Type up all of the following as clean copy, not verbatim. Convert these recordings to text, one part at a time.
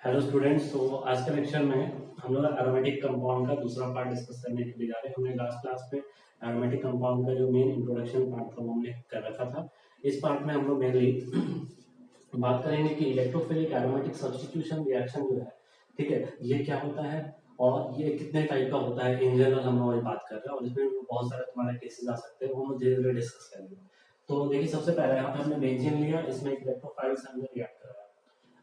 Hello students. तो आज के लेक्चर में हम लोग एरोमेटिक कंपाउंड का दूसरा पार्ट डिस्कस करने के लिए जा रहे हैं। हमने लास्ट क्लास में एरोमेटिक कंपाउंड का जो मेन इंट्रोडक्शन पार्ट था वो हमने कर रखा था। इस पार्ट में हम लोग मेनली बात करेंगे कि इलेक्ट्रोफिलिक एरोमेटिक सब्स्टिट्यूशन रिएक्शन जो है, ठीक है, ये क्या होता है और ये कितने टाइप का होता है। इन जनरल हम लोग बात कर रहे हैं और इसमें बहुत सारे तुम्हारे केसेस आ सकते हैं, वो हम धीरे धीरे डिस्कस करेंगे। तो देखिए, सबसे पहले यहाँ पे हमने बेंजीन लिया, इसमें एक इलेक्ट्रोफाइल से हमने रिएक्ट करा।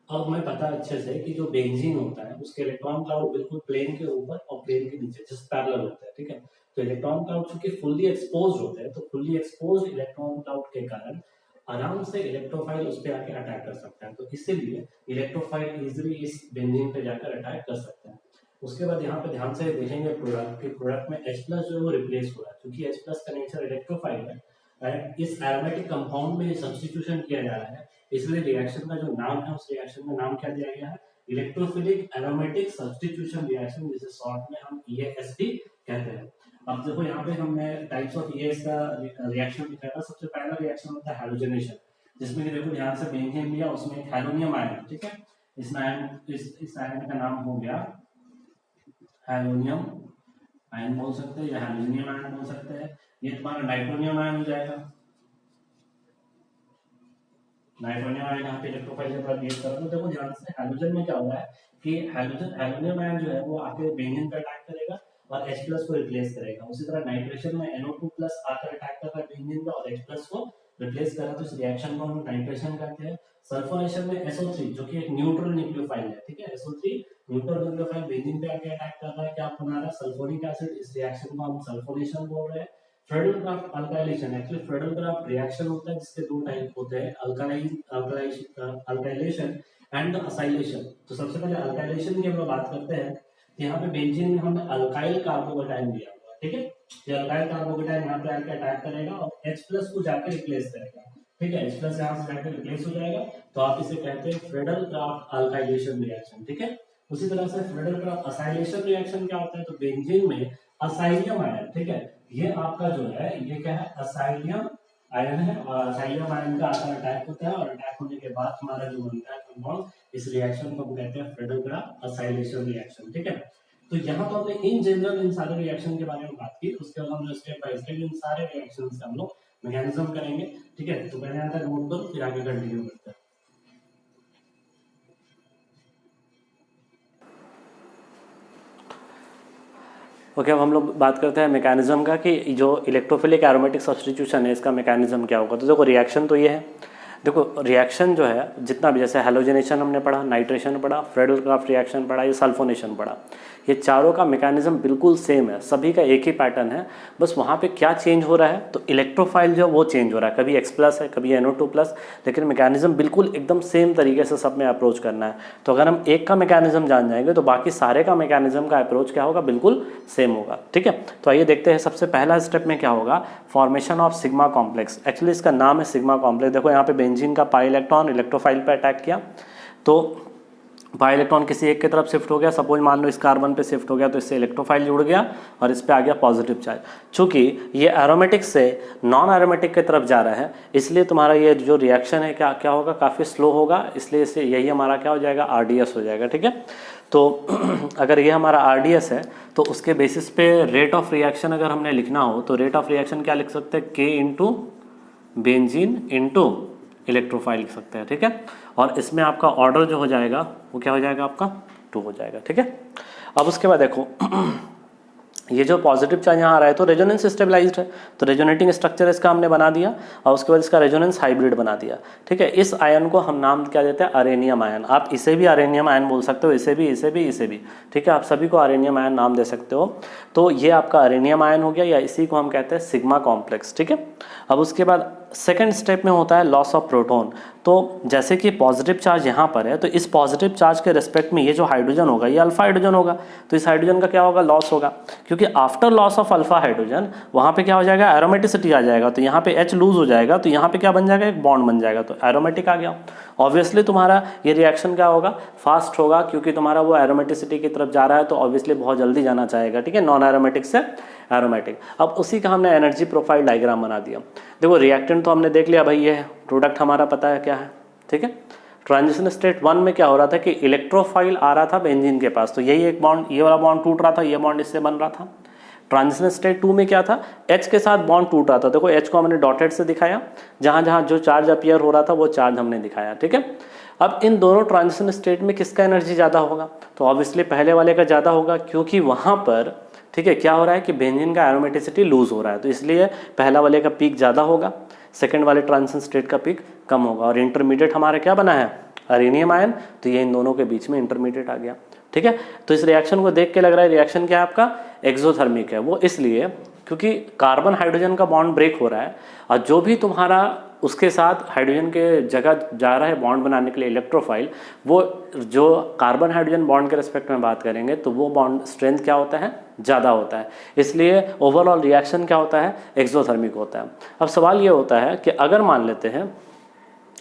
अब हमें पता है अच्छे से कि जो बेंजीन होता है उसके इलेक्ट्रॉन क्लाउड बिल्कुल प्लेन के ऊपर और प्लेन के नीचे जस्ट पैरेलल होता है, ठीक है। तो इलेक्ट्रॉन क्लाउड चूंकि फुल्ली एक्सपोज होते हैं, तो फुल्ली एक्सपोज इलेक्ट्रॉन क्लाउड के कारण आराम से इलेक्ट्रोफाइल उस पर आके अटैक कर सकता है। तो इसीलिए इलेक्ट्रोफाइल इजिली इस बेंजीन पे जाकर अटैक कर सकता है। उसके बाद यहाँ पे ध्यान से देखेंगे प्रोडक्ट के प्रोडक्ट में H प्लस जो है वो रिप्लेस हो रहा है, क्योंकि H प्लस का नेचर इलेक्ट्रोफाइल है एंड इस एरोमेटिक कंपाउंड में सब्स्टिट्यूशन किया जा रहा है। इसलिए रिएक्शन का जो नाम है उस रिएक्शन का नाम क्या दिया गया है, इलेक्ट्रोफिलिक एरोमेटिक सब्स्टिट्यूशन रिएक्शन, जिसे शॉर्ट में हम EASD कहते हैं। अब देखो यहाँ पे हमने टाइप्स ऑफ EAS का रिएक्शन दिखाया था। सबसे पहला रिएक्शन होता है हैलोजेनेशन, जिसमें कि देखो ध्यान से बेंजीन लिया, उसमें एक हैलोनियम आयन, ठीक है। इस आयन का नाम हो गया हैलोनियम आयन बोल सकते हैं या हैलोजेनियम आयन बोल सकते हैं। ये तुम्हारा नाइट्रोनियम आयन हो जाएगा। नाइट्रोनियम आयन यहाँ पे इलेक्ट्रोफाइल के साथ यूज करोगे। देखो ध्यान से हैलोजन में क्या हुआ है कि हैलोनियम आयन जो है वो आके बेंजीन पे अटैक करेगा और H प्लस को रिप्लेस करेगा। उसी तरह नाइट्रेशन में NO2 प्लस आकर अटैक कर रहा है बेंजीन पे और H प्लस को रिप्लेस कर रहा है। तो इस रिएक्शन को हम नाइट्रेशन कहते हैं। सल्फोनेशन में SO3 जो कि एक न्यूट्रल न्यूक्लियोफाइल है, ठीक है, SO3 न्यूट्रल न्यूक्लियोफाइल बेंजीन पे आके अटैक कर रहा है, क्या बना रहा है, सल्फोनिक एसिड। इस रिएक्शन को हम सल्फोनेशन बोल रहे हैं। Friedel craft alkylation, actually Friedel craft reaction होता है जिसके दो टाइप होते हैं, अल्काइलेशन एंड असाइलेशन। तो सबसे पहले अल्काइलेशन की हम लोग बात करते हैं। यहाँ पे बेंजीन में हमने अल्काइल कार्बोकेटाइन दिया हुआ है, ठीक है। ये अल्काइल कार्बोकेटाइन यहाँ पे आके अटैक करेगा और H प्लस को जाकर रिप्लेस करेगा, ठीक है। H प्लस यहाँ से जाकर रिप्लेस हो जाएगा, तो आप इसे कहते हैं फ्रेडल क्राफ्ट अल्काइलेशन रिएक्शन, ठीक है। उसी तरह से फ्रेडल क्राफ्ट असाइलेशन रिएक्शन क्या होता है, तो बेंजीन में असाइलियम आयन, ठीक है, ये आपका जो है ये क्या है, असाइलियम आयन है और असाइलियम आयन का आकर अटैक होता है और अटैक होने के बाद हमारा जो बनता है कंपाउंड, इस रिएक्शन को हम कहते हैं फ्रेडल क्राफ्ट असाइलेशन रिएक्शन, ठीक है। तो यहाँ तो हमने इन जनरल इन सारे रिएक्शन के बारे में बात की। उसके बाद हम स्टेप बाय स्टेप इन सारे रिएक्शंस का हम लोग मैकेनिज्म करेंगे, ठीक है। तो पहले यहाँ तक नोट करो, फिर आगे कंटिन्यू करते हैं। ओके, अब हम लोग बात करते हैं मैकेनिज्म का कि जो इलेक्ट्रोफिलिक एरोमेटिक सब्स्टिट्यूशन है इसका मैकेनिज्म क्या होगा। तो देखो रिएक्शन तो ये है, देखो रिएक्शन जो है जितना भी, जैसे हैलोजेनेशन हमने पढ़ा, नाइट्रेशन पढ़ा, फ्रेडल क्राफ्ट रिएक्शन पढ़ा, ये सल्फोनेशन पढ़ा, ये चारों का मैकेनिज्म बिल्कुल सेम है, सभी का एक ही पैटर्न है। बस वहाँ पे क्या चेंज हो रहा है, तो इलेक्ट्रोफाइल जो वो चेंज हो रहा है, कभी X प्लस है, कभी NO2 प्लस, लेकिन मैकेनिज्म बिल्कुल एकदम सेम तरीके से सब में अप्रोच करना है। तो अगर हम एक का मैकेनिज्म जान जाएंगे तो बाकी सारे का मैकेनिज्म का अप्रोच क्या होगा, बिल्कुल सेम होगा, ठीक है। तो आइए देखते हैं सबसे पहला स्टेप में क्या होगा, formation of sigma complex. Actually इसका नाम है सिग्मा कॉम्प्लेक्स। देखो यहाँ पे बेंजीन का पाई इलेक्ट्रॉन इलेक्ट्रोफाइल पे अटैक किया, तो पाई इलेक्ट्रॉन किसी एक की तरफ शिफ्ट हो गया, सपोज मान लो इस कार्बन पे शिफ्ट हो गया, तो इससे इलेक्ट्रोफाइल जुड़ गया और इस पे आ गया पॉजिटिव चार्ज। चूंकि ये एरोमेटिक से नॉन एरोमेटिक की तरफ जा रहा है, इसलिए तुम्हारा ये जो रिएक्शन है क्या क्या होगा, काफ़ी स्लो होगा, इसलिए इससे यही हमारा क्या हो जाएगा, RDS हो जाएगा, ठीक है। तो अगर ये हमारा RDS है तो उसके बेसिस पे रेट ऑफ रिएक्शन अगर हमने लिखना हो तो रेट ऑफ रिएक्शन क्या लिख सकते हैं, K into benzene into electrophile लिख सकते हैं, ठीक है। और इसमें आपका ऑर्डर जो हो जाएगा वो क्या हो जाएगा, आपका 2 हो जाएगा, ठीक है। अब उसके बाद देखो ये जो पॉजिटिव चार्ज यहाँ आ रहा है तो रेजोनेंस स्टेबलाइज्ड है, तो रेजोनेटिंग स्ट्रक्चर इसका हमने बना दिया और उसके बाद इसका रेजोनेंस हाइब्रिड बना दिया, ठीक है। इस आयन को हम नाम क्या देते हैं, अरेनियम आयन। आप इसे भी अरेनियम आयन बोल सकते हो, इसे भी, इसे भी, इसे भी, ठीक है। आप सभी को अरेनियम आयन नाम दे सकते हो। तो ये आपका अरेनियम आयन हो गया, या इसी को हम कहते हैं सिग्मा कॉम्प्लेक्स, ठीक है। अब उसके बाद सेकेंड स्टेप में होता है लॉस ऑफ प्रोटॉन। तो जैसे कि पॉजिटिव चार्ज यहाँ पर है, तो इस पॉजिटिव चार्ज के रिस्पेक्ट में ये जो हाइड्रोजन होगा ये अल्फा हाइड्रोजन होगा, तो इस हाइड्रोजन का क्या होगा, लॉस होगा, क्योंकि after loss of alpha hydrogen वहाँ पे क्या हो जाएगा, एरोमेटिसिटी आ जाएगा, तो यहाँ पे H लूज हो जाएगा, तो यहाँ पे क्या बन जाएगा, एक बॉन्ड बन जाएगा, तो एरोमेटिक आ गया। ऑब्वियसली तुम्हारा ये रिएक्शन क्या होगा, फास्ट होगा, क्योंकि तुम्हारा वो एरोमेटिसिटी की तरफ जा रहा है, तो ऑब्वियसली बहुत जल्दी जाना चाहेगा, ठीक है, नॉन एरोमेटिक से एरोमेटिक। अब उसी का हमने एनर्जी प्रोफाइल डायग्राम बना दिया। देखो रिएक्टेंट तो हमने देख लिया भाई, ये है प्रोडक्ट, हमारा पता है क्या है, ठीक है। ट्रांजिशन स्टेट 1 में क्या हो रहा था कि इलेक्ट्रोफाइल आ रहा था बेंजीन के पास, तो यही एक बॉन्ड, ये वाला बॉन्ड टूट रहा था, ये बॉन्ड इससे बन रहा था। ट्रांजिशन स्टेट 2 में क्या था, H के साथ बॉन्ड टूट रहा था। देखो H को हमने डॉटेड से दिखाया, जहां जहां जो चार्ज अपीयर हो रहा था वो चार्ज हमने दिखाया, ठीक है। अब इन दोनों ट्रांजिशन स्टेट में किसका एनर्जी ज़्यादा होगा, तो ऑब्वियसली पहले वाले का ज़्यादा होगा, क्योंकि वहाँ पर ठीक है क्या हो रहा है कि बेंजीन का एरोमेटिसिटी लूज हो रहा है, तो इसलिए पहला वाले का पीक ज़्यादा होगा, सेकंड वाले ट्रांजिशन स्टेट का पीक कम होगा। और इंटरमीडिएट हमारा क्या बना है, अरेनियम आयन, तो ये इन दोनों के बीच में इंटरमीडिएट आ गया, ठीक है। तो इस रिएक्शन को देख के लग रहा है रिएक्शन क्या है आपका, एक्सोथर्मिक है। वो इसलिए क्योंकि कार्बन हाइड्रोजन का बॉन्ड ब्रेक हो रहा है, और जो भी तुम्हारा उसके साथ हाइड्रोजन के जगह जा रहा है बॉन्ड बनाने के लिए इलेक्ट्रोफाइल, वो जो कार्बन हाइड्रोजन बॉन्ड के रिस्पेक्ट में बात करेंगे तो वो बॉन्ड स्ट्रेंथ क्या होता है, ज़्यादा होता है, इसलिए ओवरऑल रिएक्शन क्या होता है, एक्सोथर्मिक होता है। अब सवाल ये होता है कि अगर मान लेते हैं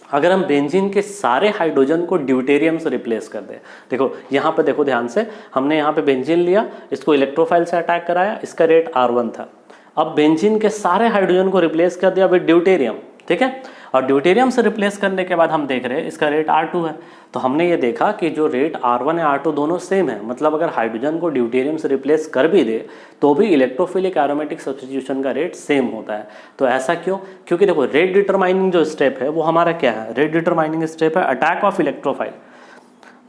अगर हम बेंजीन के सारे हाइड्रोजन को ड्यूटेरियम से रिप्लेस कर दें, देखो यहाँ पे देखो ध्यान से, हमने यहाँ पे बेंजीन लिया, इसको इलेक्ट्रोफाइल से अटैक कराया, इसका रेट R1 था। अब बेंजीन के सारे हाइड्रोजन को रिप्लेस कर दिया विद ड्यूटेरियम, ठीक है, और ड्यूटेरियम से रिप्लेस करने के बाद हम देख रहे हैं इसका रेट R2 है। तो हमने ये देखा कि जो रेट R1 है R2 दोनों सेम है, मतलब अगर हाइड्रोजन को ड्यूटेरियम से रिप्लेस कर भी दे तो भी इलेक्ट्रोफिलिक एरोमेटिक सब्स्टिट्यूशन का रेट सेम होता है। तो ऐसा क्यों, क्योंकि देखो रेट डिटरमाइनिंग जो स्टेप है वो हमारा क्या है, रेट डिटरमाइनिंग स्टेप है attack of electrophile.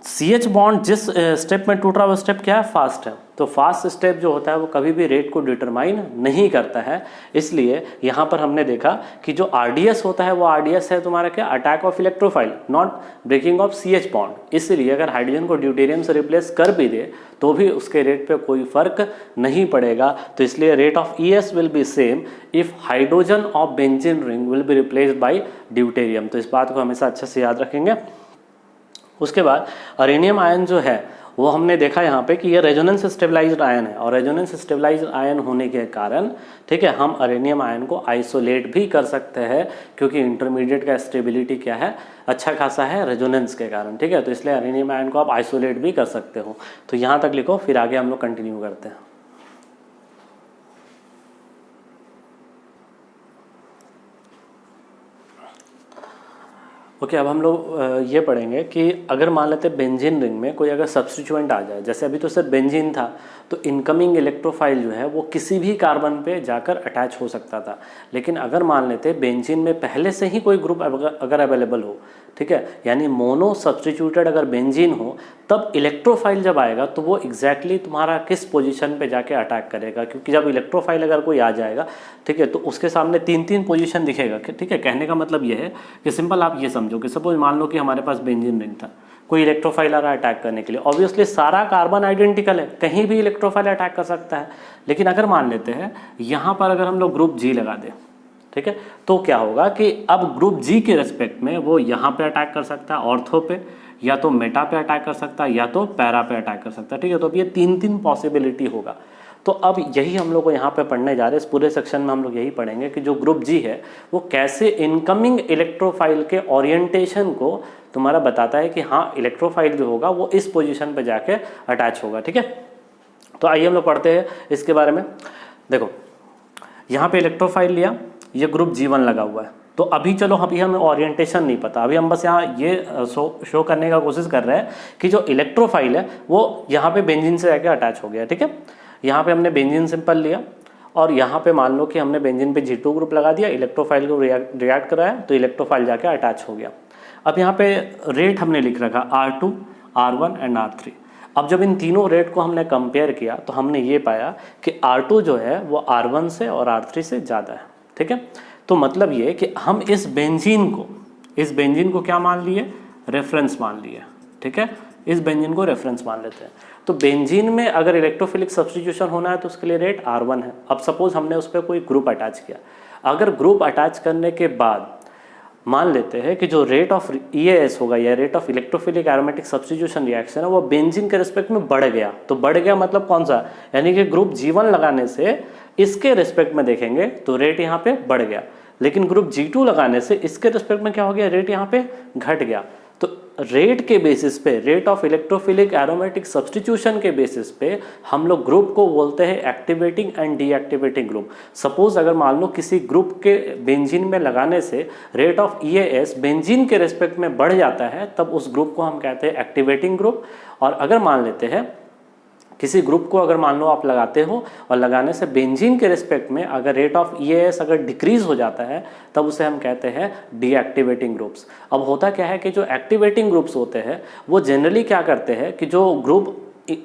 CH bond जिस स्टेप में टूट रहा है वो स्टेप क्या है, फास्ट है। तो फास्ट स्टेप जो होता है वो कभी भी रेट को डिटरमाइन नहीं करता है, इसलिए यहाँ पर हमने देखा कि जो RDS होता है वो RDS है तुम्हारा क्या, attack of electrophile, not breaking of CH bond. इसलिए अगर हाइड्रोजन को ड्यूटेरियम से रिप्लेस कर भी दे तो भी उसके रेट पे कोई फर्क नहीं पड़ेगा। तो इसलिए rate of ES will be same if hydrogen of benzene ring will be replaced by deuterium. तो इस बात को हमेशा अच्छे से याद रखेंगे। उसके बाद अरेनियम आयन जो है वो हमने देखा यहाँ पे कि ये रेजोनेंस स्टेबलाइज्ड आयन है, और रेजोनेंस स्टेबलाइज्ड आयन होने के कारण ठीक है हम अरेनियम आयन को आइसोलेट भी कर सकते हैं, क्योंकि इंटरमीडिएट का स्टेबिलिटी क्या है, अच्छा खासा है रेजोनेंस के कारण, ठीक है। तो इसलिए अरेनियम आयन को आप आइसोलेट भी कर सकते हो। तो यहाँ तक लिखो, फिर आगे हम लोग कंटिन्यू करते हैं। ओके अब हम लोग ये पढ़ेंगे कि अगर मान लेते बेंजीन रिंग में कोई अगर सब्स्टिट्यूएंट आ जाए, जैसे अभी तो सिर्फ बेंजीन था, तो इनकमिंग इलेक्ट्रोफाइल जो है वो किसी भी कार्बन पे जाकर अटैच हो सकता था। लेकिन अगर मान लेते बेंजीन में पहले से ही कोई ग्रुप अगर अवेलेबल हो, ठीक है, यानी मोनो सब्स्टिट्यूटेड अगर बेंजीन हो, तब इलेक्ट्रोफाइल जब आएगा तो वो एग्जैक्टली तुम्हारा किस पोजीशन पे जाके अटैक करेगा, क्योंकि जब इलेक्ट्रोफाइल अगर कोई आ जाएगा, ठीक है, तो उसके सामने 3-3 पोजीशन दिखेगा, ठीक है। कहने का मतलब ये है कि सिंपल आप ये समझो कि सपोज मान लो कि हमारे पास बेंजीन रिंग था, कोई इलेक्ट्रोफाइल आ रहा है अटैक करने के लिए, ऑब्वियसली सारा कार्बन आइडेंटिकल है, कहीं भी इलेक्ट्रोफाइल अटैक कर सकता है। लेकिन अगर मान लेते हैं यहाँ पर अगर हम लोग ग्रुप G लगा दें, ठीक है, तो क्या होगा कि अब ग्रुप G के रेस्पेक्ट में वो यहाँ पे अटैक कर सकता है, ऑर्थो पे, या तो मेटा पे अटैक कर सकता है, या तो पैरा पे अटैक कर सकता है, ठीक है। तो अब ये 3-3 पॉसिबिलिटी होगा। तो अब यही हम लोग को यहाँ पे पढ़ने जा रहे हैं, इस पूरे सेक्शन में हम लोग यही पढ़ेंगे कि जो ग्रुप G है वो कैसे इनकमिंग इलेक्ट्रोफाइल के ओरिएंटेशन को तुम्हारा बताता है कि हाँ इलेक्ट्रोफाइल जो होगा वो इस पोजीशन पे जाके अटैच होगा, ठीक है। तो आइए हम लोग पढ़ते हैं इसके बारे में। देखो यहाँ पे इलेक्ट्रोफाइल लिया, ये ग्रुप G1 लगा हुआ है, तो अभी चलो अभी हमें ओरिएंटेशन नहीं पता, अभी हम बस यहाँ ये शो करने का कोशिश कर रहे हैं कि जो इलेक्ट्रोफाइल है वो यहाँ पे बेंजीन से जाके अटैच हो गया, ठीक है। यहाँ पे हमने बेंजीन सिंपल लिया, और यहाँ पे मान लो कि हमने बेंजीन पे G2 ग्रुप लगा दिया, इलेक्ट्रोफाइल को रिएक्ट कराया, तो इलेक्ट्रोफाइल जाके अटैच हो गया। अब यहाँ पे रेट हमने लिख रखा R2, R1 एंड R3। अब जब इन तीनों रेट को हमने कंपेयर किया तो हमने ये पाया कि R2 जो है वो R1 से और R3 से ज़्यादा है, ठीक है। तो मतलब ये कि हम इस बेंजीन को क्या मान लिए, रेफरेंस मान लिए, ठीक है। इस बेंजीन को रेफरेंस मान लेते हैं। तो बेंजीन में अगर इलेक्ट्रोफिलिक सब्स्टिट्यूशन होना है तो उसके लिए रेट R1 है। अब सपोज हमने उस पर कोई ग्रुप अटैच किया, अगर ग्रुप अटैच करने के बाद मान लेते हैं कि जो रेट ऑफ EAS होगा या rate of electrophilic aromatic substitution reaction है वो बेंजीन के रिस्पेक्ट में बढ़ गया, तो बढ़ गया मतलब कौन सा, यानी कि ग्रुप G1 लगाने से इसके रिस्पेक्ट में देखेंगे तो रेट यहाँ पे बढ़ गया, लेकिन ग्रुप G2 लगाने से इसके रिस्पेक्ट में क्या हो गया, रेट यहाँ पे घट गया। तो रेट के बेसिस पे, rate of electrophilic aromatic substitution के बेसिस पे हम लोग ग्रुप को बोलते हैं activating and deactivating group. Suppose अगर मान लो किसी ग्रुप के बेंजीन में लगाने से रेट ऑफ EAS बेंजीन के रेस्पेक्ट में बढ़ जाता है, तब उस ग्रुप को हम कहते हैं एक्टिवेटिंग ग्रुप। और अगर मान लेते हैं किसी ग्रुप को अगर मान लो आप लगाते हो और लगाने से बेंजीन के रिस्पेक्ट में अगर रेट ऑफ EAS अगर डिक्रीज हो जाता है, तब उसे हम कहते हैं डीएक्टिवेटिंग ग्रुप्स। अब होता क्या है कि जो एक्टिवेटिंग ग्रुप्स होते हैं वो जनरली क्या करते हैं कि जो ग्रुप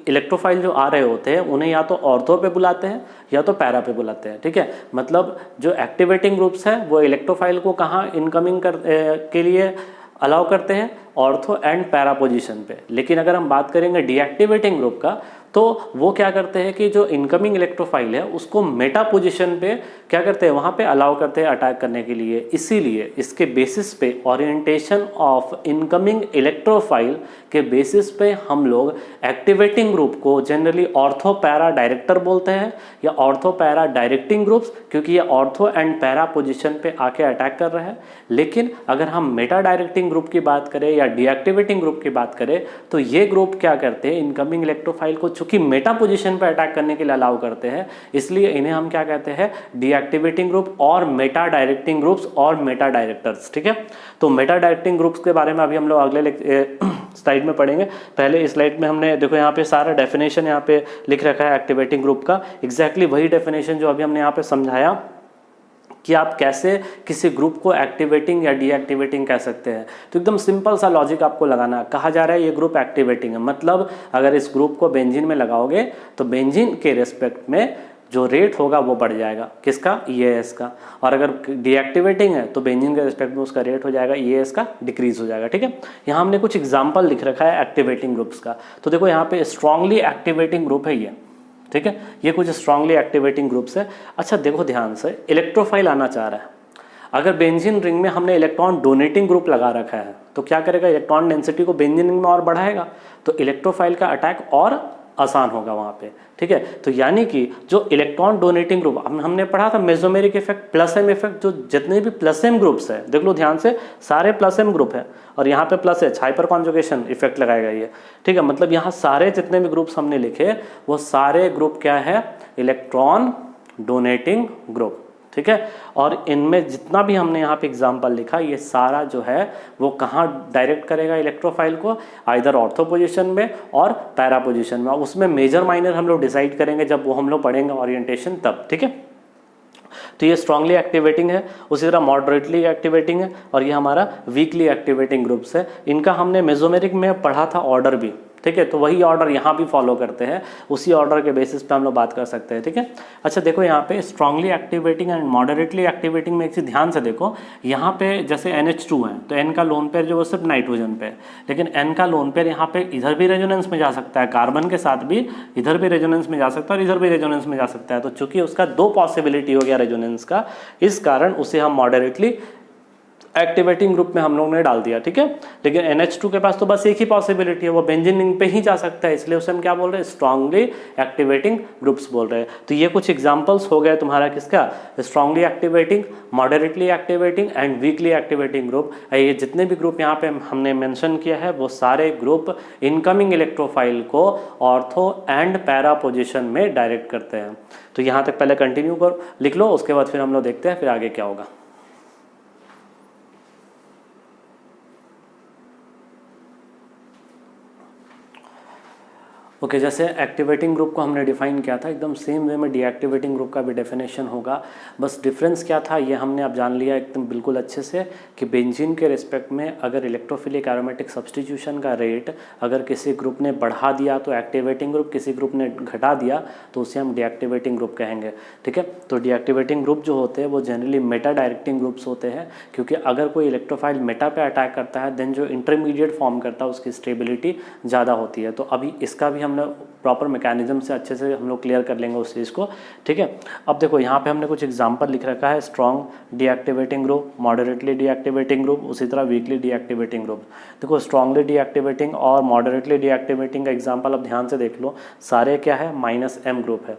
इलेक्ट्रोफाइल जो आ रहे होते हैं उन्हें या तो ऑर्थो पे बुलाते हैं या तो पैरा पे बुलाते हैं, ठीक है। मतलब जो एक्टिवेटिंग ग्रुप्स हैं वो इलेक्ट्रोफाइल को कहाँ इनकमिंग के लिए अलाउ करते हैं, ऑर्थो एंड पैरा पोजीशन पे। लेकिन अगर हम बात करेंगे डीएक्टिवेटिंग ग्रुप का, तो वो क्या करते हैं कि जो इनकमिंग इलेक्ट्रोफाइल है उसको मेटा पोजीशन पे क्या करते हैं, वहाँ पे अलाउ करते हैं अटैक करने के लिए। इसीलिए इसके बेसिस पे ओरिएंटेशन ऑफ इनकमिंग इलेक्ट्रोफाइल के बेसिस पे हम लोग एक्टिवेटिंग ग्रुप को जनरली ऑर्थो पैरा डायरेक्टर बोलते हैं या ऑर्थो पैरा डायरेक्टिंग ग्रुप्स, क्योंकि ये ऑर्थो एंड पैरा पोजीशन पे आके अटैक कर रहे हैं। लेकिन अगर हम मेटा डायरेक्टिंग ग्रुप की बात करें या डीएक्टिवेटिंग ग्रुप की बात करें, तो ये ग्रुप क्या करते हैं, इनकमिंग इलेक्ट्रोफाइल को चूंकि मेटा पोजीशन पे अटैक करने के लिए अलाउ करते हैं, इसलिए इन्हें हम क्या कहते हैं, डीएक्टिवेटिंग ग्रुप और मेटा डायरेक्टिंग ग्रुप्स और मेटा डायरेक्टर्स, ठीक है। तो मेटा डायरेक्टिंग ग्रुप्स के बारे में अभी हम लोग अगले स्लाइड में पढ़ेंगे। पहले इस स्लाइड में हमने देखो यहाँ पे सारा डेफिनेशन यहाँ पे लिख रखा है एक्टिवेटिंग ग्रुप का, एग्जैक्टली वही डेफिनेशन जो अभी हमने यहाँ पे समझाया कि आप कैसे किसी ग्रुप को एक्टिवेटिंग या डीएक्टिवेटिंग कह सकते हैं। तो एकदम सिंपल सा लॉजिक आपको लगाना है। कहा जा रहा है ये ग्रुप एक्टिवेटिंग है, मतलब अगर इस ग्रुप को बेंजीन में लगाओगे तो बेंजीन के रेस्पेक्ट में जो रेट होगा वो बढ़ जाएगा, किसका, EAS का। और अगर डीएक्टिवेटिंग है तो बेंजीन के रेस्पेक्ट में उसका रेट हो जाएगा, EAS का डिक्रीज हो जाएगा, ठीक है। यहाँ हमने कुछ एग्जाम्पल लिख रखा है एक्टिवेटिंग ग्रुप्स का। तो देखो यहाँ पे स्ट्रांगली एक्टिवेटिंग ग्रुप है ये, ठीक है। ये कुछ स्ट्रांगली एक्टिवेटिंग ग्रुप्स है। अच्छा देखो ध्यान से, इलेक्ट्रोफाइल आना चाह रहा है, अगर बेंजीन रिंग में हमने इलेक्ट्रॉन डोनेटिंग ग्रुप लगा रखा है तो क्या करेगा, इलेक्ट्रॉन डेंसिटी को बेंजीन रिंग में और बढ़ाएगा, तो इलेक्ट्रोफाइल का अटैक और आसान होगा वहाँ पे, ठीक है। तो यानी कि जो इलेक्ट्रॉन डोनेटिंग ग्रुप हमने पढ़ा था mesomeric effect, plus M effect, जो जितने भी प्लस एम ग्रुप्स है, देख लो ध्यान से, सारे प्लस एम ग्रुप है और यहाँ पे plus H, hyper conjugation effect लगाएगा ये, ठीक है। मतलब यहाँ सारे जितने भी ग्रुप्स हमने लिखे वो सारे ग्रुप क्या है, इलेक्ट्रॉन डोनेटिंग ग्रुप, ठीक है। और इनमें जितना भी हमने यहाँ पे एग्जाम्पल लिखा, ये सारा जो है वो कहाँ डायरेक्ट करेगा इलेक्ट्रोफाइल को, आइदर ऑर्थो पोजीशन में और पैरा पोजीशन में। उसमें मेजर माइनर हम लोग डिसाइड करेंगे जब वो हम लोग पढ़ेंगे ओरिएंटेशन तब, ठीक है। तो ये स्ट्रांगली एक्टिवेटिंग है, उसी तरह मॉडरेटली एक्टिवेटिंग है, और ये हमारा वीकली एक्टिवेटिंग ग्रुप्स है। इनका हमने मेसोमेरिक में पढ़ा था ऑर्डर भी, ठीक है। तो वही ऑर्डर यहाँ भी फॉलो करते हैं, उसी ऑर्डर के बेसिस पे हम लोग बात कर सकते हैं, ठीक है। अच्छा देखो यहाँ पे strongly activating and moderately activating में एक चीज़ ध्यान से देखो, यहाँ पे जैसे NH2 है तो N का लोन पेयर जो वो सिर्फ नाइट्रोजन पे है, लेकिन N का लोन पेयर यहाँ पे इधर भी रेजोनेंस में जा सकता है, कार्बन के साथ भी इधर भी रेजोनेंस में जा सकता है और इधर भी रेजोनेंस में जा सकता है। तो चूंकि उसका 2 पॉसिबिलिटी हो गया रेजोनेंस का, इस कारण उसे हम मॉडरेटली एक्टिवेटिंग ग्रुप में हम लोग ने डाल दिया, ठीक है। लेकिन NH2 के पास तो बस एक ही पॉसिबिलिटी है, वो बेंजीन रिंग पे ही जा सकता है, इसलिए उसे हम क्या बोल रहे हैं, स्ट्रांगली एक्टिवेटिंग ग्रुप्स बोल रहे हैं। तो ये कुछ एग्जांपल्स हो गए तुम्हारा किसका, strongly activating, moderately activating and weekly activating group. ये जितने भी ग्रुप यहाँ पे हमने मेंशन किया है वो सारे ग्रुप इनकमिंग इलेक्ट्रोफाइल को ऑर्थो एंड पैरा पोजिशन में डायरेक्ट करते हैं। तो यहाँ तक पहले कंटिन्यू कर लिख लो, उसके बाद फिर हम लोग देखते हैं फिर आगे क्या होगा। ओके जैसे एक्टिवेटिंग ग्रुप को हमने डिफाइन किया था, एकदम सेम वे में डीएक्टिवेटिंग ग्रुप का भी डेफिनेशन होगा। बस डिफरेंस क्या था ये हमने अब जान लिया एकदम बिल्कुल अच्छे से, कि बेंजीन के रिस्पेक्ट में अगर इलेक्ट्रोफिलिक एरोमेटिक सब्स्टिट्यूशन का रेट अगर किसी ग्रुप ने बढ़ा दिया तो एक्टिवेटिंग ग्रुप, किसी ग्रुप ने घटा दिया तो उसे हम डीएक्टिवेटिंग ग्रुप कहेंगे, ठीक है। तो डीएक्टिवेटिंग ग्रुप जो होते हैं वो जनरली मेटा डायरेक्टिंग ग्रुप्स होते हैं, क्योंकि अगर कोई इलेक्ट्रोफाइल मेटा पे अटैक करता है देन जो इंटरमीडिएट फॉर्म करता है उसकी स्टेबिलिटी ज़्यादा होती है। तो अभी इसका भी हम प्रॉपर मैकेनिज्म से अच्छे से हम लोग क्लियर कर लेंगे उस चीज़ को, ठीक है। अब देखो यहाँ पे हमने कुछ एग्जांपल लिख रखा है, strong deactivating group, moderately deactivating group, उसी तरह वीकली डीएक्टिवेटिंग ग्रुप। देखो स्ट्रॉन्गली डीएक्टिवेटिंग और मॉडरेटली डीएक्टिवेटिंग का एग्जांपल अब ध्यान से देख लो, सारे क्या है -M ग्रुप है।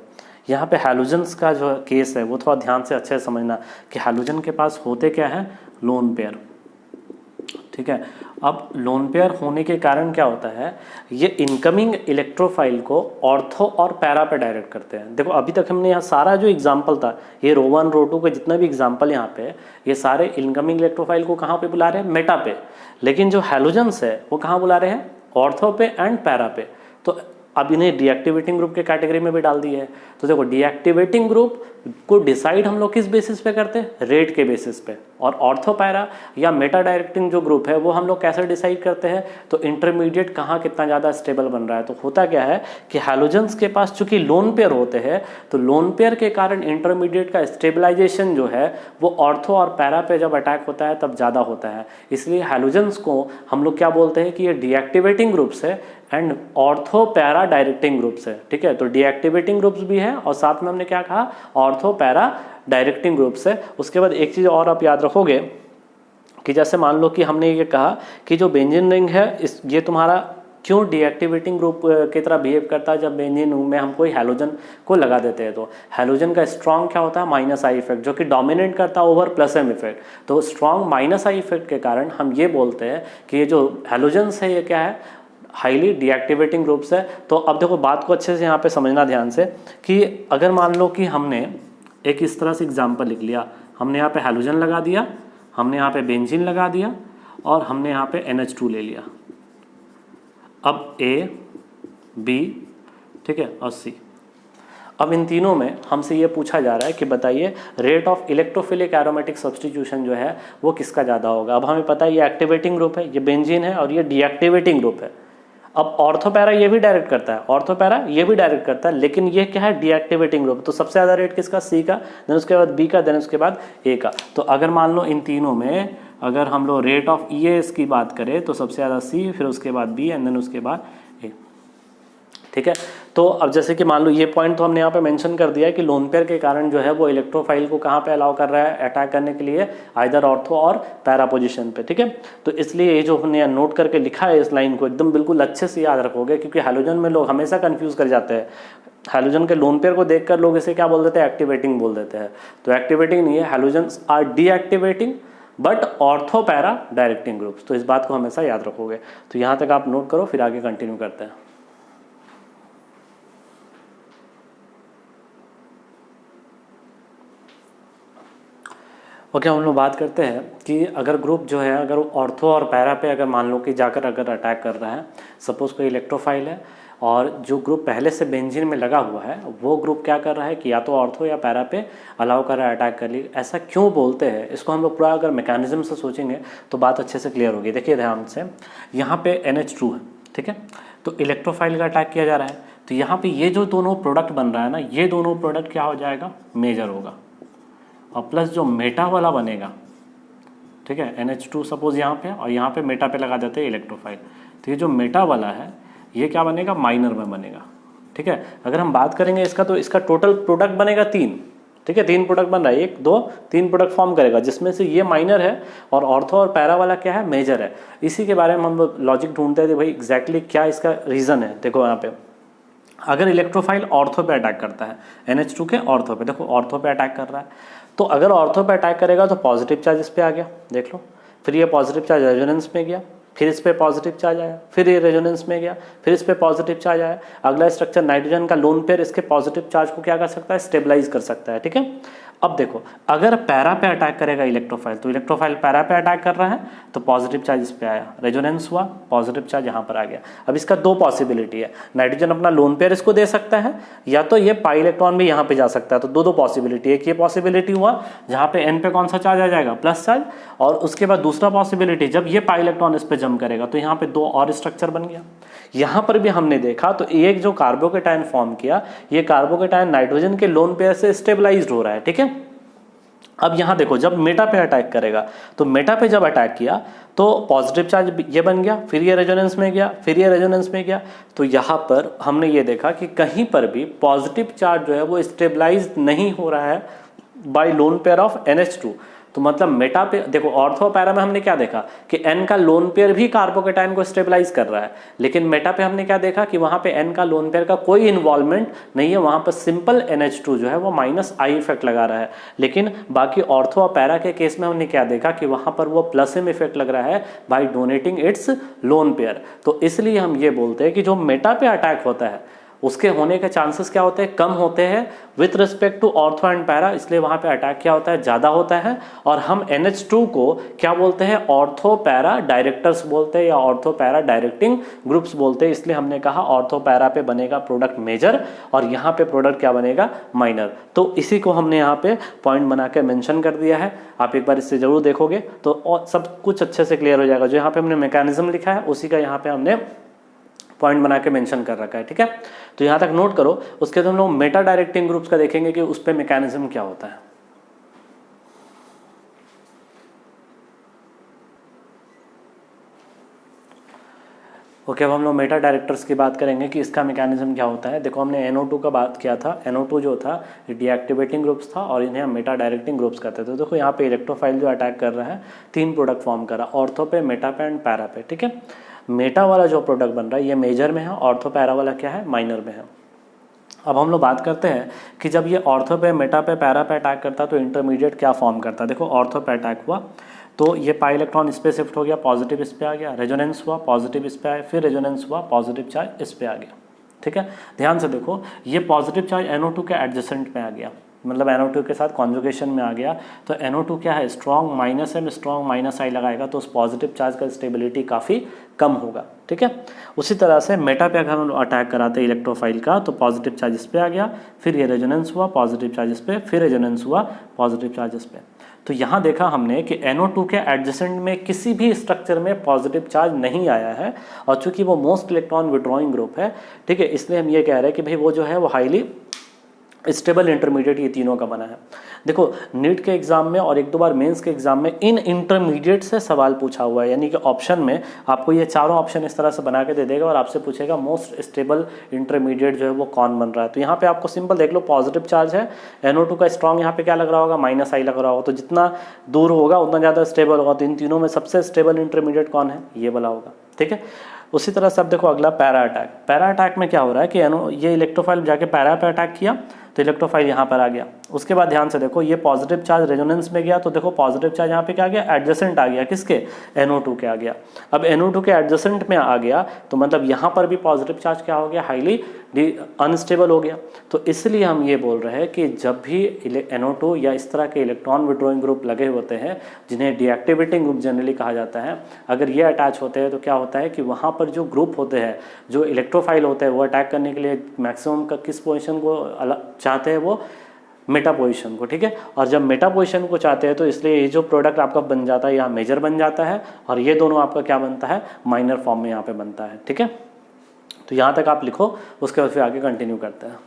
यहाँ पे हैलोजन्स का जो केस है वो थोड़ा ध्यान से अच्छे से समझना कि हैलोजन के पास होते क्या है, लोन पेयर, ठीक है। अब लोन पेयर होने के कारण क्या होता है, ये इनकमिंग इलेक्ट्रोफाइल को ऑर्थो और पैरा पे डायरेक्ट करते हैं। देखो अभी तक हमने यहाँ सारा जो एग्जाम्पल था, ये रो 1 रो 2 के जितना भी एग्जाम्पल यहाँ पे, ये सारे इनकमिंग इलेक्ट्रोफाइल को कहाँ पे बुला रहे हैं, मेटा पे। लेकिन जो हैलोजेंस है वो कहाँ बुला रहे हैं, ऑर्थो पे एंड पैरा पे। तो अब इन्हें डीएक्टिवेटिंग ग्रुप के कैटेगरी में भी डाल दिया है। तो देखो डीएक्टिवेटिंग ग्रुप को डिसाइड हम लोग किस बेसिस पे करते हैं, रेट के बेसिस पे। और ऑर्थोपैरा या मेटा डायरेक्टिंग जो ग्रुप है वो हम लोग कैसे डिसाइड करते हैं, तो इंटरमीडिएट कहाँ कितना ज़्यादा स्टेबल बन रहा है। तो होता क्या है कि हैलोजेंस के पास चूंकि लोन पेयर होते हैं, तो लोन पेयर के कारण इंटरमीडिएट का स्टेबलाइजेशन जो है वो ऑर्थो और पैरा पे जब अटैक होता है तब ज़्यादा होता है। इसलिए हैलोजेंस को हम लोग क्या बोलते हैं कि ये डीएक्टिवेटिंग ग्रुप्स है and ortho para directing groups है। ठीक है, तो डीएक्टिवेटिंग ग्रुप्स भी है और साथ में हमने क्या कहा, ऑर्थो पैरा डायरेक्टिंग ग्रुप्स है। उसके बाद एक चीज़ और आप याद रखोगे कि जैसे मान लो कि हमने ये कहा कि जो बेंजीन रिंग है ये तुम्हारा क्यों डीएक्टिवेटिंग ग्रुप की तरह बिहेव करता है। जब बेंजीन में हम कोई हैलोजन को लगा देते हैं तो हैलोजन का स्ट्रॉन्ग क्या होता है, माइनस आई इफेक्ट, जो कि डोमिनेट करता है ओवर प्लस एम इफेक्ट। तो स्ट्रॉन्ग माइनस आई इफेक्ट के कारण हम ये बोलते हैं कि ये जो हैलोजेंस है ये क्या है, हाईली डीएक्टिवेटिंग ग्रुप्स है। तो अब देखो बात को अच्छे से यहाँ पे समझना ध्यान से कि अगर मान लो कि हमने एक इस तरह से एग्जाम्पल लिख लिया, हमने यहाँ पे हैलोजन लगा दिया, हमने यहाँ पे बेंजीन लगा दिया और हमने यहाँ पे NH2 ले लिया। अब A, B, ठीक है, और C। अब इन तीनों में हमसे ये पूछा जा रहा है कि बताइए rate of electrophilic aromatic substitution जो है वो किसका ज़्यादा होगा। अब हमें पता है ये एक्टिवेटिंग ग्रुप है, ये बेंजीन है और ये डीएक्टिवेटिंग ग्रुप है। अब ऑर्थोपैरा ये भी डायरेक्ट करता है, ऑर्थोपैरा ये भी डायरेक्ट करता है, लेकिन ये क्या है, डीएक्टिवेटिंग ग्रुप। तो सबसे ज़्यादा रेट किसका, C का, देन उसके बाद B का, देन उसके बाद A का। तो अगर मान लो इन तीनों में अगर हम लोग रेट ऑफ EAS की बात करें तो सबसे ज़्यादा C, फिर उसके बाद B एंड देन उसके बाद A। ठीक है, तो अब जैसे कि मान लो ये पॉइंट तो हमने यहाँ पे मेंशन कर दिया है कि लोन पेयर के कारण जो है वो इलेक्ट्रोफाइल को कहाँ पे अलाउ कर रहा है अटैक करने के लिए, आइदर ऑर्थो और पैरा पोजीशन पे। ठीक है, तो इसलिए ये जो हमने नोट करके लिखा है इस लाइन को एकदम बिल्कुल अच्छे से याद रखोगे, क्योंकि हैलोजन में लोग हमेशा कन्फ्यूज कर जाते हैं। हैलोजन के लोन पेयर को देखकर लोग इसे क्या बोल देते हैं, एक्टिवेटिंग बोल देते हैं। तो एक्टिवेटिंग नहीं है, halogens are deactivating but ortho para directing groups. तो इस बात को हमेशा याद रखोगे। तो यहाँ तक आप नोट करो, फिर आगे कंटिन्यू करते हैं। ओके, हम लोग बात करते हैं कि अगर ग्रुप जो है अगर ऑर्थो और पैरा पे अगर मान लो कि जाकर अगर अटैक कर रहा है, सपोज कोई इलेक्ट्रोफाइल है और जो ग्रुप पहले से बेंजीन में लगा हुआ है वो ग्रुप क्या कर रहा है कि या तो ऑर्थो या पैरा पे अलाउ कर रहा है अटैक कर ली। ऐसा क्यों बोलते हैं, इसको हम लोग पूरा अगर मैकेनिज्म से सोचेंगे तो बात अच्छे से क्लियर होगी। देखिए ध्यान से, यहाँ पे NH2 है, ठीक है, तो इलेक्ट्रोफाइल का अटैक किया जा रहा है। तो यहाँ पे ये जो दोनों प्रोडक्ट बन रहा है ना, ये दोनों प्रोडक्ट क्या हो जाएगा, मेजर होगा। और प्लस जो मेटा वाला बनेगा, ठीक है, NH2 सपोज यहाँ पे और यहाँ पे मेटा पे लगा देते हैं इलेक्ट्रोफाइल, तो ये जो मेटा वाला है ये क्या बनेगा, माइनर में बनेगा। ठीक है, अगर हम बात करेंगे इसका तो इसका टोटल प्रोडक्ट बनेगा 3। ठीक है, 3 प्रोडक्ट बन रहा है, 1 2 3 प्रोडक्ट फॉर्म करेगा, जिसमें से ये माइनर है और ऑर्थो और पैरा वाला क्या है, मेजर है। इसी के बारे में हम लॉजिक ढूंढते थे भाई एग्जैक्टली क्या इसका रीज़न है। देखो यहाँ पे अगर इलेक्ट्रोफाइल ऑर्थो पे अटैक करता है, NH2 के ऑर्थो पे, देखो ऑर्थो पे अटैक कर रहा है, तो अगर ऑर्थो पे अटैक करेगा तो पॉजिटिव चार्ज इस पे आ गया, देख लो, फिर ये पॉजिटिव चार्ज रेजोनेंस में गया, फिर इस पे पॉजिटिव चार्ज आया, फिर ये रेजोनेंस में गया, फिर इस पे पॉजिटिव चार्ज आया। अगला स्ट्रक्चर नाइट्रोजन का लोन पेयर इसके पॉजिटिव चार्ज को क्या कर सकता है, स्टेबलाइज कर सकता है। ठीक है, अब देखो अगर पैरा पे अटैक करेगा इलेक्ट्रोफाइल, तो इलेक्ट्रोफाइल पैरा पे अटैक कर रहा है तो पॉजिटिव चार्ज इस पे आया, रेजोनेंस हुआ, पॉजिटिव चार्ज यहाँ पर आ गया। अब इसका 2 पॉसिबिलिटी है, नाइट्रोजन अपना लोन पेयर इसको दे सकता है या तो ये पाई इलेक्ट्रॉन भी यहाँ पे जा सकता है। तो 2 पॉसिबिलिटी, एक ये पॉसिबिलिटी हुआ जहाँ पे N पे कौन सा चार्ज आ जाएगा, प्लस चार्ज, और उसके बाद दूसरा पॉसिबिलिटी जब ये पाई इलेक्ट्रॉन इस पे जम करेगा तो यहाँ पे 2 और स्ट्रक्चर बन गया। यहाँ पर भी हमने देखा तो एक जो कार्बोकेटायन फॉर्म किया, ये कार्बोकेटायन नाइट्रोजन के लोन पेयर से स्टेबलाइज्ड हो रहा है। ठीक है, अब यहाँ देखो जब मेटा पे अटैक करेगा, तो मेटा पे जब अटैक किया तो पॉजिटिव चार्ज ये बन गया, फिर ये रेजोनेंस में गया, फिर ये रेजोनेंस में गया। तो यहाँ पर हमने ये देखा कि कहीं पर भी पॉजिटिव चार्ज जो है वो स्टेबलाइज नहीं हो रहा है bye lone pair of NH2। तो मतलब मेटा पे देखो, ऑर्थो पैरा में हमने क्या देखा कि N का लोन पेयर भी कार्बोकेटाइन को स्टेबलाइज कर रहा है, लेकिन मेटा पे हमने क्या देखा कि वहां पे N का लोन पेयर का कोई इन्वॉल्वमेंट नहीं है, वहां पर सिंपल NH2 जो है वो -I इफेक्ट लगा रहा है। लेकिन बाकी ऑर्थो और पैरा के केस में हमने क्या देखा कि वहां पर वो +M इफेक्ट लग रहा है by donating its lone pair. तो इसलिए हम ये बोलते हैं कि जो मेटा पे अटैक होता है उसके होने के चांसेस क्या होते हैं, कम होते हैं with respect to ortho and para, इसलिए वहां पे अटैक क्या होता है, ज़्यादा होता है। और हम NH2 को क्या बोलते हैं, ऑर्थो पैरा डायरेक्टर्स बोलते हैं या ऑर्थो पैरा डायरेक्टिंग ग्रुप्स बोलते हैं, इसलिए हमने कहा ऑर्थो पैरा पे बनेगा प्रोडक्ट मेजर और यहाँ पे प्रोडक्ट क्या बनेगा, माइनर। तो इसी को हमने यहाँ पे पॉइंट बना के मेंशन कर दिया है, आप एक बार इससे जरूर देखोगे तो और सब कुछ अच्छे से क्लियर हो जाएगा। जो यहाँ पे हमने मैकेनिज्म लिखा है उसी का यहाँ पे हमने पॉइंट बना के मेंशन कर रखा है, ठीक है। तो यहाँ तक नोट करो। उसके बाद हम लोग मेटा डायरेक्टिंग ग्रुप्स का देखेंगे कि उस पर मैकेनिज्म क्या होता है। ओके, अब हम लोग मेटा डायरेक्टर्स की बात करेंगे कि इसका मैकेनिज्म क्या होता है। देखो हमने NO2 का बात किया था, NO2 जो था डीएक्टिवेटिंग ग्रुप्स था और इन्हें हम मेटा डायरेक्टिंग ग्रुप्स कहते थे। तो देखो यहाँ पे इलेक्ट्रोफाइल जो अटैक कर रहा है 3 प्रोडक्ट फॉर्म कर रहा है, ऑर्थो पे, मेटा पे एंड पैरा पे, ठीक है। मेटा वाला जो प्रोडक्ट बन रहा है ये मेजर में है, ऑर्थो पैरा वाला क्या है, माइनर में है। अब हम लोग बात करते हैं कि जब ये ऑर्थो पे, मेटा पे, पैरा पे अटैक करता है तो इंटरमीडिएट क्या फॉर्म करता है। देखो ऑर्थो पे अटैक हुआ तो ये पाई इलेक्ट्रॉन इस पे शिफ्ट हो गया, पॉजिटिव इस पे आ गया, रेजोनेंस हुआ, पॉजिटिव इस पे आया, फिर रेजोनेंस हुआ, पॉजिटिव चार्ज इस पे आ गया, ठीक है। ध्यान से देखो ये पॉजिटिव चार्ज NO2 के एडजेसेंट में आ गया, मतलब NO2 के साथ कॉन्जुगेशन में आ गया। तो NO2 क्या है, स्ट्रॉन्ग -M स्ट्रॉन्ग -I लगाएगा तो उस पॉजिटिव चार्ज का स्टेबिलिटी काफ़ी कम होगा, ठीक है। उसी तरह से मेटा पे अगर हम अटैक कराते हैं इलेक्ट्रोफाइल का तो पॉजिटिव चार्ज इस पे आ गया, फिर ये रेजोनेंस हुआ, पॉजिटिव चार्ज इस पे, फिर रेजोनेंस हुआ, पॉजिटिव चार्ज इस पे। तो यहाँ देखा हमने कि NO2 के एडजेसेंट में किसी भी स्ट्रक्चर में पॉजिटिव चार्ज नहीं आया है और चूंकि वो मोस्ट इलेक्ट्रॉन विड्रॉइंग ग्रुप है, ठीक है, इसलिए हम ये कह रहे हैं कि भाई वो जो है वो हाईली स्टेबल इंटरमीडिएट ये तीनों का बना है। देखो नीट के एग्जाम में और 1-2 बार मेंस के एग्जाम में इन इंटरमीडिएट से सवाल पूछा हुआ है, यानी कि ऑप्शन में आपको ये चारों ऑप्शन इस तरह से बना के दे देगा और आपसे पूछेगा मोस्ट स्टेबल इंटरमीडिएट जो है वो कौन बन रहा है। तो यहाँ पे आपको सिंपल देख लो, पॉजिटिव चार्ज है, NO2 का स्ट्रॉन्ग यहाँ पे क्या लग रहा होगा, -I लग रहा होगा, तो जितना दूर होगा उतना ज़्यादा स्टेबल होगा। तो इन तीनों में सबसे स्टेबल इंटरमीडिएट कौन है, ये वाला होगा, ठीक है। उसी तरह से अब देखो अगला पैरा अटैक। पैरा अटैक में क्या हो रहा है कि ये इलेक्ट्रोफाइल जाके पैरा पे अटैक किया तो इलेक्ट्रोफाइल यहाँ पर आ गया। उसके बाद ध्यान से देखो ये पॉजिटिव चार्ज रेजोनेंस में गया तो देखो पॉजिटिव चार्ज यहाँ पे क्या आ गया, एडजेसेंट आ गया, किसके, NO2 के आ गया। अब NO2 के एडजेसेंट में आ गया तो मतलब यहाँ पर भी पॉजिटिव चार्ज क्या हो गया, हाईली अनस्टेबल हो गया। तो इसलिए हम ये बोल रहे हैं कि जब भी NO2 या इस तरह के इलेक्ट्रॉन विड्रॉइंग ग्रुप लगे होते हैं जिन्हें डीएक्टिवेटिंग ग्रुप जनरली कहा जाता है, अगर ये अटैच होते हैं तो क्या होता है कि वहाँ पर जो ग्रुप होते हैं, जो इलेक्ट्रोफाइल होते हैं, वो अटैक करने के लिए मैक्सिमम का किस पोजिशन को चाहते हैं, वो मेटा पोजीशन को, ठीक है। और जब मेटा पोजीशन को चाहते हैं तो इसलिए ये जो प्रोडक्ट आपका बन जाता है यहाँ मेजर बन जाता है और ये दोनों आपका क्या बनता है, माइनर फॉर्म में यहाँ पे बनता है, ठीक है। तो यहाँ तक आप लिखो, उसके बाद फिर आगे कंटिन्यू करते हैं।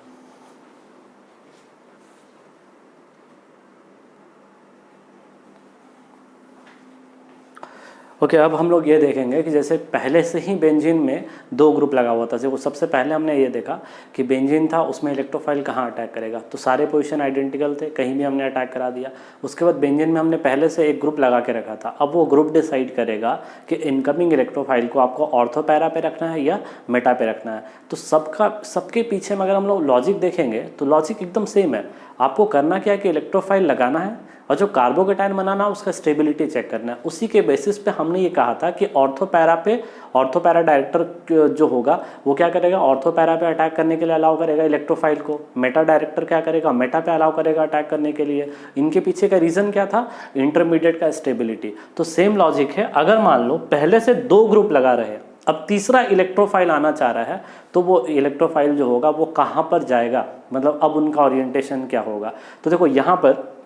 ओके, अब हम लोग ये देखेंगे कि जैसे पहले से ही बेंजीन में 2 ग्रुप लगा हुआ था। जैसे वो सबसे पहले हमने ये देखा कि बेंजीन था, उसमें इलेक्ट्रोफाइल कहाँ अटैक करेगा, तो सारे पोजीशन आइडेंटिकल थे, कहीं भी हमने अटैक करा दिया। उसके बाद बेंजीन में हमने पहले से एक ग्रुप लगा के रखा था, अब वो ग्रुप डिसाइड करेगा कि इनकमिंग इलेक्ट्रोफाइल को आपको ऑर्थो पैरा पे रखना है या मेटा पे रखना है। तो सबके पीछे में अगर हम लोग लॉजिक देखेंगे तो लॉजिक एकदम सेम है। आपको करना क्या है कि इलेक्ट्रोफाइल लगाना है और जो कार्बोकेटाइन बनाना उसका स्टेबिलिटी चेक करना है। उसी के बेसिस पे हमने ये कहा था कि ऑर्थो पैरा डायरेक्टर जो होगा वो क्या करेगा, ऑर्थो पैरा पे अटैक करने के लिए अलाउ करेगा इलेक्ट्रोफाइल को, मेटा डायरेक्टर क्या करेगा, मेटा पे अलाउ करेगा अटैक करने के लिए। इनके पीछे का रीज़न क्या था, इंटरमीडिएट का स्टेबिलिटी। तो सेम लॉजिक है, अगर मान लो पहले से 2 ग्रुप लगा रहे, अब तीसरा इलेक्ट्रोफाइल आना चाह रहा है तो वो इलेक्ट्रोफाइल जो होगा वो कहाँ पर जाएगा, मतलब अब उनका ओरिएंटेशन क्या होगा। तो देखो यहाँ पर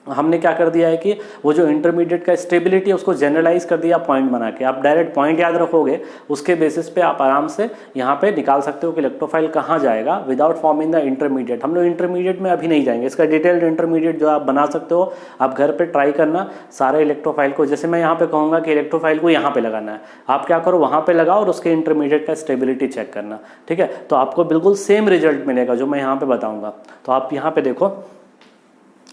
हमने क्या कर दिया है कि वो जो इंटरमीडिएट का स्टेबिलिटी है उसको जनरलाइज कर दिया पॉइंट बना के। आप डायरेक्ट पॉइंट याद रखोगे, उसके बेसिस पे आप आराम से यहाँ पे निकाल सकते हो कि इलेक्ट्रोफाइल कहाँ जाएगा विदाउट फॉर्मिंग द इंटरमीडिएट। हम लोग इंटरमीडिएट में अभी नहीं जाएंगे, इसका डिटेल्ड इंटरमीडिएट जो आप बना सकते हो, आप घर पर ट्राई करना सारे इलेक्ट्रोफाइल को। जैसे मैं यहाँ पे कहूँगा कि इलेक्ट्रोफाइल को यहाँ पे लगाना है, आप क्या करो वहाँ पे लगाओ और उसके इंटरमीडिएट का स्टेबिलिटी चेक करना, ठीक है। तो आपको बिल्कुल सेम रिजल्ट मिलेगा जो मैं यहाँ पे बताऊँगा। तो आप यहाँ पे देखो,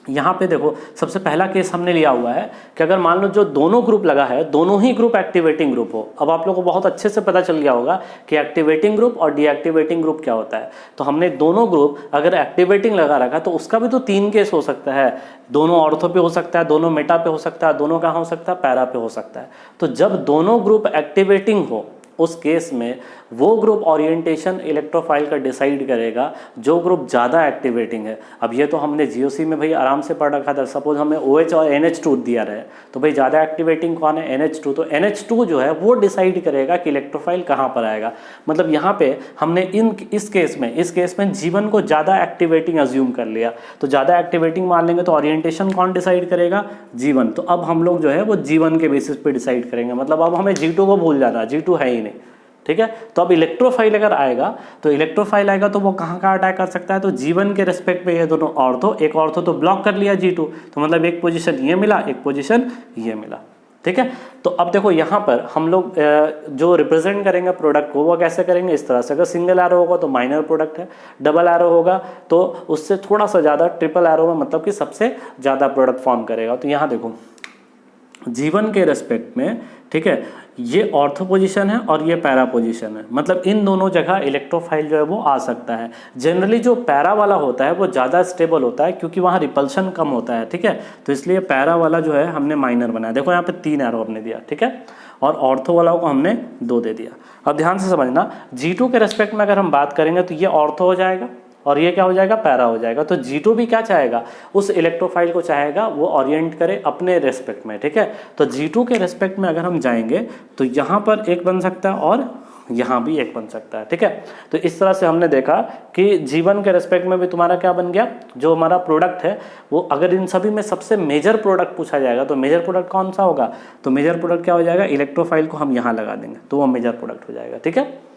यहाँ पे देखो सबसे पहला केस हमने लिया हुआ है कि अगर मान लो जो दोनों ग्रुप लगा है, दोनों ही ग्रुप एक्टिवेटिंग ग्रुप हो। अब आप लोगों को बहुत अच्छे से पता चल गया होगा कि एक्टिवेटिंग ग्रुप और डीएक्टिवेटिंग ग्रुप क्या होता है। तो हमने दोनों ग्रुप अगर एक्टिवेटिंग लगा रखा तो उसका भी तो 3 केस हो सकता है, दोनों ऑर्थो पे हो सकता है, दोनों मेटा पे हो सकता है, दोनों कहाँ हो सकता है, पैरा पे हो सकता है। तो जब दोनों ग्रुप एक्टिवेटिंग हो उस केस में वो ग्रुप ओरिएंटेशन इलेक्ट्रोफाइल का डिसाइड करेगा जो ग्रुप ज़्यादा एक्टिवेटिंग है। अब ये तो हमने जीओसी में भाई आराम से पढ़ रखा था। सपोज हमें OH और NH2 दिया रहे तो भाई ज़्यादा एक्टिवेटिंग कौन है, NH2। तो NH2 जो है वो डिसाइड करेगा कि इलेक्ट्रोफाइल कहाँ पर आएगा। मतलब यहाँ पे हमने इस केस में जीवन को ज़्यादा एक्टिवेटिंग अज्यूम कर लिया। तो ज़्यादा एक्टिवेटिंग मान लेंगे तो ओरिएंटेशन कौन डिसाइड करेगा, जीवन। तो अब हम लोग जो है वो जीवन के बेसिस पे डिसाइड करेंगे। मतलब अब हमें G2 को भूल जाना, G2 है ही नहीं, ठीक है। तो अब इलेक्ट्रोफाइल अगर आएगा तो तो वो कहाँ कहाँ अटैक कर सकता है, तो जीवन के रेस्पेक्ट पे ये दोनों ऑर्थो, एक ऑर्थो तो ब्लॉक कर लिया G2, तो मतलब एक पोजीशन ये मिला, एक पोजीशन ये मिला, ठीक है। तो अब देखो यहाँ पर हम लोग जो रिप्रेजेंट करेंगे प्रोडक्ट को वो कैसे करेंगे, इस तरह से। अगर सिंगल एरो होगा तो माइनर प्रोडक्ट है, डबल एरो होगा तो उससे थोड़ा सा ज़्यादा, ट्रिपल एरो में मतलब कि सबसे ज़्यादा प्रोडक्ट फॉर्म करेगा। तो यहाँ देखो जीवन के रेस्पेक्ट में, ठीक है, ये ऑर्थो पोजीशन है और ये पैरा पोजीशन है। मतलब इन दोनों जगह इलेक्ट्रोफाइल जो है वो आ सकता है। जनरली जो पैरा वाला होता है वो ज़्यादा स्टेबल होता है क्योंकि वहाँ रिपल्शन कम होता है, ठीक है। तो इसलिए पैरा वाला जो है हमने माइनर बनाया। देखो यहाँ पे 3 एरो हमने दिया, ठीक है, और ऑर्थो वाला को हमने 2 दे दिया। अब ध्यान से समझना, G2 के रेस्पेक्ट में अगर हम बात करेंगे तो ये ऑर्थो हो जाएगा और ये क्या हो जाएगा, पैरा हो जाएगा। तो G2 भी क्या चाहेगा, उस इलेक्ट्रोफाइल को चाहेगा वो ओरिएंट करे अपने रेस्पेक्ट में, ठीक है। तो G2 के रेस्पेक्ट में अगर हम जाएंगे तो यहाँ पर एक बन सकता है और यहाँ भी एक बन सकता है, ठीक है। तो इस तरह से हमने देखा कि G1 के रेस्पेक्ट में भी तुम्हारा क्या बन गया, जो हमारा प्रोडक्ट है वो अगर इन सभी में सबसे मेजर प्रोडक्ट पूछा जाएगा तो मेजर प्रोडक्ट कौन सा होगा, तो मेजर प्रोडक्ट क्या हो जाएगा, इलेक्ट्रोफाइल को हम यहाँ लगा देंगे तो वो मेजर प्रोडक्ट हो जाएगा, ठीक है।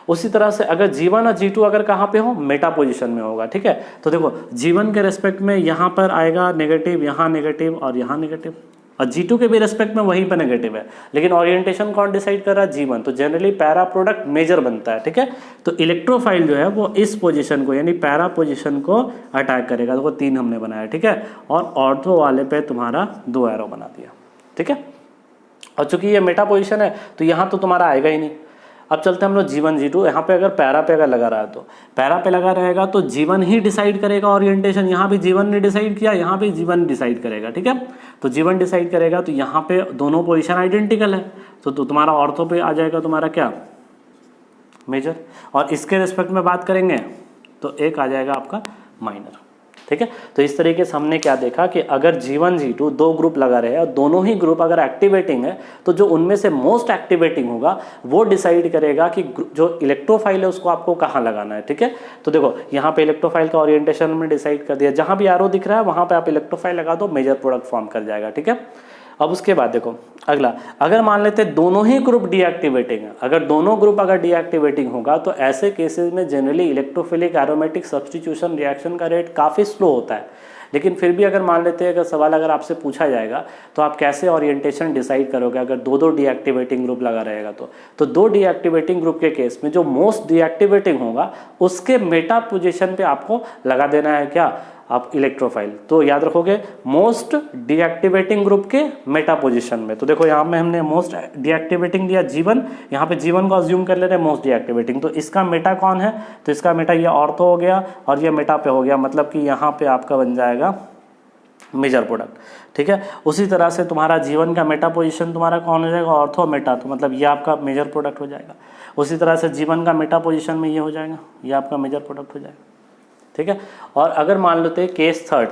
उसी तरह से अगर G1 और G2 अगर कहाँ पे हो, मेटा पोजीशन में होगा, ठीक है। तो देखो G1 के रेस्पेक्ट में यहाँ पर आएगा नेगेटिव, यहाँ नेगेटिव और यहाँ नेगेटिव, और G2 के भी रेस्पेक्ट में वहीं पर नेगेटिव है। लेकिन ओरिएंटेशन कौन डिसाइड कर रहा है, G1। तो जनरली पैरा प्रोडक्ट मेजर बनता है, ठीक है। तो इलेक्ट्रोफाइल जो है वो इस पोजीशन को यानी पैरा पोजीशन को अटैक करेगा। तो वो 3 हमने बनाया, ठीक है, और ऑर्थो वाले पे तुम्हारा 2 एरो बना दिया, ठीक है। और चूंकि ये मेटा पोजीशन है तो यहाँ तो तुम्हारा आएगा ही नहीं। अब चलते हैं हम लोग G1 G2। यहाँ पे अगर पैरा पे अगर लगा रहा है तो पैरा पे लगा रहेगा तो G1 ही डिसाइड करेगा ओरिएंटेशन। यहाँ भी G1 ने डिसाइड किया, यहाँ भी G1 डिसाइड करेगा, ठीक है। तो G1 डिसाइड करेगा तो यहाँ पे दोनों पोजीशन आइडेंटिकल है तो तुम्हारा ऑर्थो पे आ जाएगा तुम्हारा क्या, मेजर। और इसके रिस्पेक्ट में बात करेंगे तो एक आ जाएगा आपका माइनर, ठीक है। तो इस तरीके से हमने क्या देखा कि अगर G1 G2 2 ग्रुप लगा रहे हैं और दोनों ही ग्रुप अगर एक्टिवेटिंग है तो जो उनमें से मोस्ट एक्टिवेटिंग होगा वो डिसाइड करेगा कि जो इलेक्ट्रोफाइल है उसको आपको कहाँ लगाना है, ठीक है। तो देखो यहाँ पे इलेक्ट्रोफाइल का ओरिएंटेशन हमने डिसाइड कर दिया, जहाँ भी एरो दिख रहा है वहाँ पे आप इलेक्ट्रोफाइल लगा दो, मेजर प्रोडक्ट फॉर्म कर जाएगा, ठीक है। अब उसके बाद देखो अगला, अगर मान लेते दोनों ही ग्रुप डीएक्टिवेटिंग है, अगर दोनों ग्रुप अगर डीएक्टिवेटिंग होगा तो ऐसे केसेस में generally electrophilic aromatic substitution reaction का रेट काफ़ी स्लो होता है। लेकिन फिर भी अगर मान लेते हैं, अगर सवाल अगर आपसे पूछा जाएगा तो आप कैसे ओरिएंटेशन डिसाइड करोगे अगर 2 डीएक्टिवेटिंग ग्रुप लगा रहेगा तो 2 डीएक्टिवेटिंग ग्रुप के केस में जो मोस्ट डीएक्टिवेटिंग होगा उसके मेटा पोजीशन पे आपको लगा देना है क्या, आप इलेक्ट्रोफाइल। तो याद रखोगे मोस्ट डीएक्टिवेटिंग ग्रुप के मेटा पोजीशन में। तो देखो यहाँ में हमने मोस्ट डीएक्टिवेटिंग दिया G1, यहाँ पे G1 को अज्यूम कर ले रहे हैं मोस्ट डीएक्टिवेटिंग। तो इसका मेटा कौन है, तो इसका मेटा ये ऑर्थो हो गया और ये मेटा पे हो गया, मतलब कि यहाँ पे आपका बन जाएगा मेजर प्रोडक्ट, ठीक है। उसी तरह से तुम्हारा G1 का मेटा पोजीशन तुम्हारा कौन हो जाएगा, ऑर्थो मेटा, तो मतलब ये आपका मेजर प्रोडक्ट हो जाएगा। उसी तरह से G1 का मेटा पोजीशन में ये हो जाएगा, ये आपका मेजर प्रोडक्ट हो जाएगा, ठीक है। और अगर मान लेते हैं केस थर्ड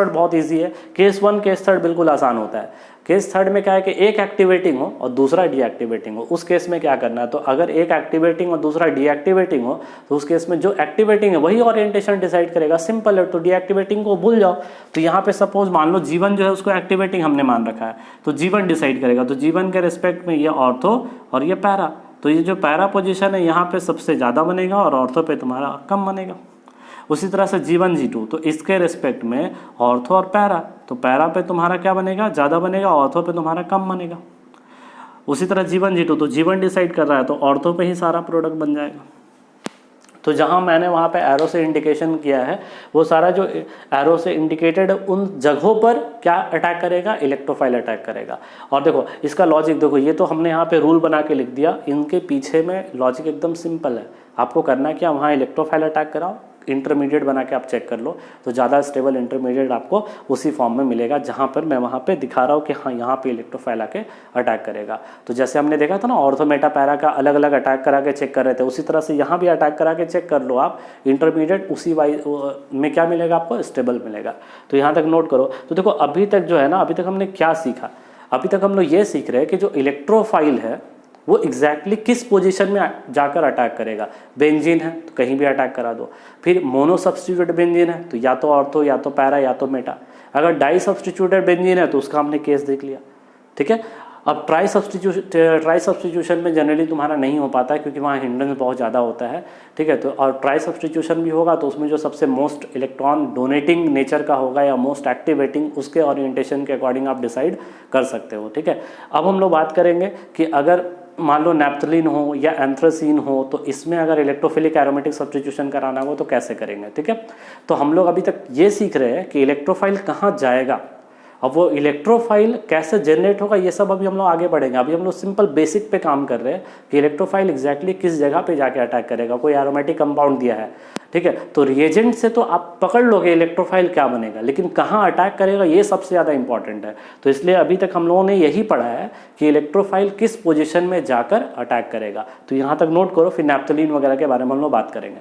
बहुत इजी है। केस 1 केस थर्ड बिल्कुल आसान होता है। केस थर्ड में क्या है कि एक एक्टिवेटिंग हो और दूसरा डीएक्टिवेटिंग हो। उस केस में क्या करना है, तो अगर एक एक्टिवेटिंग और दूसरा डीएक्टिवेटिंग हो तो उस केस में जो एक्टिवेटिंग है वही ओरिएंटेशन डिसाइड करेगा, सिंपल है। तो डीएक्टिवेटिंग को भूल जाओ। तो यहाँ पे सपोज मान लो G1 जो है उसको एक्टिवेटिंग हमने मान रखा है तो G1 डिसाइड करेगा। तो G1 के रिस्पेक्ट में ये ऑर्थो और ये पैरा, तो ये जो पैरा पोजिशन है यहाँ पे सबसे ज़्यादा बनेगा और ऑर्थो पे तुम्हारा कम बनेगा। उसी तरह से G1 G2 तो इसके रिस्पेक्ट में ऑर्थो और पैरा, तो पैरा पे तुम्हारा क्या बनेगा, ज़्यादा बनेगा, ऑर्थो पे तुम्हारा कम बनेगा। उसी तरह G1 G2 तो G1 डिसाइड कर रहा है तो ऑर्थो पे ही सारा प्रोडक्ट बन जाएगा, तो जहाँ मैंने वहाँ पे एरो से इंडिकेशन किया है वो सारा जो एरो से इंडिकेटेड उन जगहों पर क्या अटैक करेगा, इलेक्ट्रोफाइल अटैक करेगा। और देखो इसका लॉजिक देखो, ये तो हमने यहाँ पे रूल बना के लिख दिया, इनके पीछे में लॉजिक एकदम सिंपल है। आपको करना क्या, वहाँ इलेक्ट्रोफाइल अटैक कराओ, इंटरमीडिएट बना के आप चेक कर लो तो ज़्यादा स्टेबल इंटरमीडिएट आपको उसी फॉर्म में मिलेगा जहाँ पर मैं वहाँ पे दिखा रहा हूँ कि हाँ यहाँ पे इलेक्ट्रोफाइल आके अटैक करेगा। तो जैसे हमने देखा था ना ऑर्थो मेटा पैरा का अलग अलग अटैक करा के चेक कर रहे थे, उसी तरह से यहाँ भी अटैक करा के चेक कर लो आप, इंटरमीडिएट उसी वाइज में क्या मिलेगा आपको, स्टेबल मिलेगा। तो यहाँ तक नोट करो। तो देखो अभी तक जो है ना, अभी तक हमने क्या सीखा, अभी तक हम लोग ये सीख रहे हैं कि जो इलेक्ट्रोफाइल है वो एग्जैक्टली किस पोजीशन में जाकर अटैक करेगा। बेंजीन है तो कहीं भी अटैक करा दो, फिर मोनो सब्स्टिट्यूटेड बेंजीन है तो या तो ऑर्थो या तो पैरा या तो मेटा, अगर डाई सब्स्टिट्यूटेड बेंजीन है तो उसका हमने केस देख लिया, ठीक है। अब ट्राई सब्स्टिट्यूशन में जनरली तुम्हारा नहीं हो पाता है क्योंकि वहाँ हिंड्रेंस बहुत ज़्यादा होता है, ठीक है। तो और ट्राई सब्स्टिट्यूशन भी होगा तो उसमें जो सबसे मोस्ट इलेक्ट्रॉन डोनेटिंग नेचर का होगा या मोस्ट एक्टिवेटिंग, उसके ओरिएंटेशन के अकॉर्डिंग आप डिसाइड कर सकते हो, ठीक है। अब हम लोग बात करेंगे कि अगर मान लो नैप्थलीन हो या एंथ्रासीन हो तो इसमें अगर इलेक्ट्रोफिलिक एरोमेटिक सब्स्टिट्यूशन कराना हो तो कैसे करेंगे, ठीक है। तो हम लोग अभी तक ये सीख रहे हैं कि इलेक्ट्रोफाइल कहाँ जाएगा, अब वो इलेक्ट्रोफाइल कैसे जनरेट होगा, ये सब अभी हम लोग आगे बढ़ेंगे। अभी हम लोग सिंपल बेसिक पे काम कर रहे हैं कि इलेक्ट्रोफाइल एग्जैक्टली किस जगह पे जाके अटैक करेगा। कोई एरोमेटिक कंपाउंड दिया है, ठीक है, तो रिएजेंट से तो आप पकड़ लोगे इलेक्ट्रोफाइल क्या बनेगा, लेकिन कहाँ अटैक करेगा ये सबसे ज़्यादा इंपॉर्टेंट है। तो इसलिए अभी तक हम लोगों ने यही पढ़ा है कि इलेक्ट्रोफाइल किस पोजिशन में जाकर अटैक करेगा। तो यहाँ तक नोट करो, फिर नैप्थलीन वगैरह के बारे में हम लोग बात करेंगे।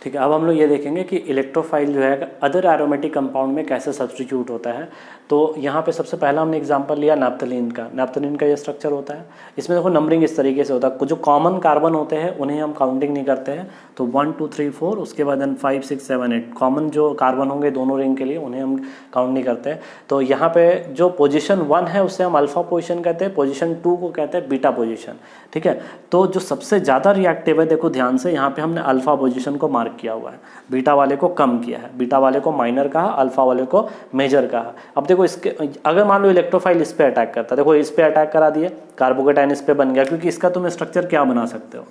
ठीक है, अब हम लोग ये देखेंगे कि इलेक्ट्रोफाइल जो है अदर एरोमेटिक कंपाउंड में कैसे सब्स्टिट्यूट होता है। तो यहाँ पे सबसे पहला हमने एग्जांपल लिया नैप्थलीन का। नैप्थलीन का ये स्ट्रक्चर होता है, इसमें देखो नंबरिंग इस तरीके से होता है, जो कॉमन कार्बन होते हैं उन्हें हम काउंटिंग नहीं करते हैं, तो 1 2 3 4 उसके बाद 5 6 7 8 कॉमन जो कार्बन होंगे दोनों रिंग के लिए उन्हें हम काउंट नहीं करते हैं। तो यहाँ पे जो पोजिशन 1 है उसे हम अल्फा पोजिशन कहते हैं, पोजिशन 2 को कहते हैं बीटा पोजिशन, ठीक है। तो जो सबसे ज़्यादा रिएक्टिव है, देखो ध्यान से यहाँ पे हमने अल्फा पोजिशन को मार्क किया हुआ है, बीटा वाले को कम किया है, बीटा वाले को माइनर कहा, अल्फा वाले को मेजर कहा। अब देखो इसके अगर मान लो इलेक्ट्रोफाइल इस पे अटैक करता है, देखो इस पे अटैक करा दिए, कार्बोकेटाइन इस पे बन गया, क्योंकि इसका तुम स्ट्रक्चर क्या बना सकते हो,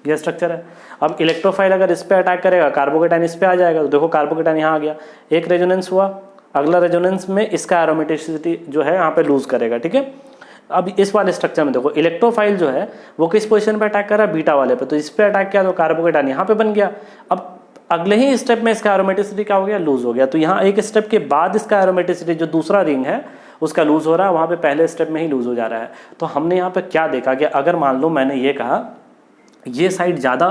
ये स्ट्रक्चर है। अब इलेक्ट्रोफाइल अगर इस पे अटैक करेगा, कार्बोकेटाइन इस पे आ जाएगा, तो देखो कार्बोकेटाइन यहाँ आ गया, एक रेजोनेंस हुआ, अगला रेजोनेंस में इसका एरोमेटिसिटी जो है यहाँ पे लूज करेगा, ठीक है। अब इस वाले स्ट्रक्चर में देखो इलेक्ट्रोफाइल जो है वो किस पोजीशन पे अटैक कर रहा है, बीटा वाले पे, तो इस पे अटैक किया तो कार्बोकेटाइन यहाँ पे बन गया। अब अगले ही स्टेप में इसका एरोमेटिसिटी क्या हो गया, लूज हो गया। तो यहाँ एक स्टेप के बाद इसका एरोमेटिसिटी जो दूसरा रिंग है उसका लूज हो रहा है, वहाँ पे पहले स्टेप में ही लूज हो जा रहा है। तो हमने यहाँ पे क्या देखा कि अगर मान लो मैंने ये कहा ये साइड ज़्यादा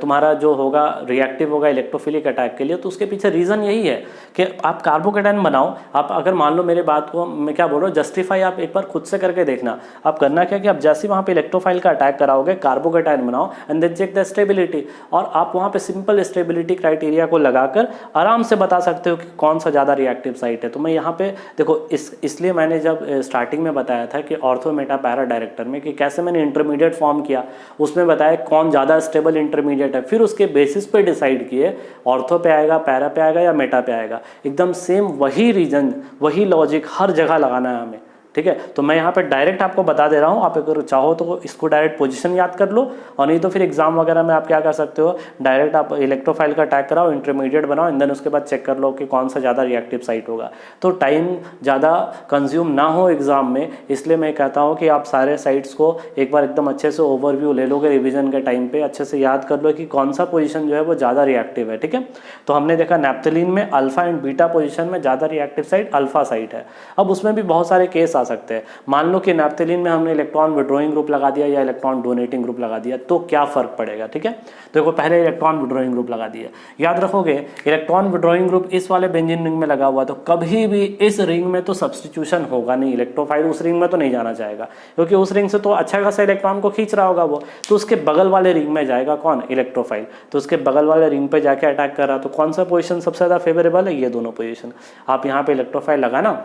तुम्हारा जो होगा रिएक्टिव होगा इलेक्ट्रोफिलिक अटैक के लिए, तो उसके पीछे रीज़न यही है कि आप कार्बोकेटाइन बनाओ। आप अगर मान लो मेरे बात को मैं क्या बोल रहा हूँ, जस्टिफाई आप एक बार खुद से करके देखना। आप करना क्या कि आप जैसे वहाँ पे इलेक्ट्रोफाइल का अटैक कराओगे, कार्बोकेटाइन बनाओ and then check the stability, और आप वहाँ पे सिंपल स्टेबिलिटी क्राइटेरिया को लगाकर आराम से बता सकते हो कि कौन सा ज़्यादा रिएक्टिव साइट है। तो मैं यहाँ पे देखो इसलिए मैंने जब स्टार्टिंग में बताया था कि ऑर्थो मेटा पैरा डायरेक्टर में कि कैसे मैंने इंटरमीडिएट फॉर्म किया, उसमें बताया कौन ज़्यादा स्टेबल इंटरमीडिएट है, फिर उसके बेसिस पे डिसाइड किए ऑर्थो पे आएगा, पैरा पे आएगा या मेटा पे आएगा। एकदम सेम वही रीजन वही लॉजिक हर जगह लगाना है हमें, ठीक है। तो मैं यहाँ पे डायरेक्ट आपको बता दे रहा हूँ, आप अगर चाहो तो इसको डायरेक्ट पोजीशन याद कर लो, और नहीं तो फिर एग्जाम वगैरह में आप क्या कर सकते हो, डायरेक्ट आप इलेक्ट्रोफाइल का अटैक कराओ, इंटरमीडिएट बनाओ एंड देन उसके बाद चेक कर लो कि कौन सा ज़्यादा रिएक्टिव साइट होगा। तो टाइम ज़्यादा कंज्यूम ना हो एग्जाम में, इसलिए मैं कहता हूँ कि आप सारे साइट्स को एक बार एकदम अच्छे से ओवरव्यू ले लोगे रिविजन के टाइम पे, अच्छे से याद कर लो कि कौन सा पोजीशन जो है वो ज़्यादा रिएक्टिव है, ठीक है। तो हमने देखा नैप्थलीन में अल्फा एंड बीटा पोजीशन में ज़्यादा रिएक्टिव साइट अल्फा साइट है। अब उसमें भी बहुत सारे केस आ सकते हैं। मान लो कि नैप्थलीन में हमने इलेक्ट्रॉन विड्रॉइंग ग्रुप लगा दिया या इलेक्ट्रॉन डोनेटिंग ग्रुप लगा दिया, तो क्या फर्क पड़ेगा, ठीक है। देखो पहले इलेक्ट्रॉन विड्रॉइंग ग्रुप लगा दिया, याद रखोगे इलेक्ट्रॉन विड्रॉइंग ग्रुप इस वाले बेंजीन रिंग में लगा हुआ, तो कभी भी इस रिंग में तो सब्स्टिट्यूशन होगा नहीं, इलेक्ट्रोफाइल उस रिंग में तो नहीं जाना चाहेगा, क्योंकि उस रिंग से तो अच्छा खासा इलेक्ट्रॉन को खींच रहा होगा वो, तो उसके बगल वाले रिंग में जाएगा कौन, इलेक्ट्रोफाइल। तो उसके बगल वाले रिंग पे जाके अटैक कर रहा, तो कौन सा पोजीशन सबसे ज़्यादा फेवरेबल है, ये दोनों पोजीशन। आप यहाँ पे इलेक्ट्रोफाइल लगाना,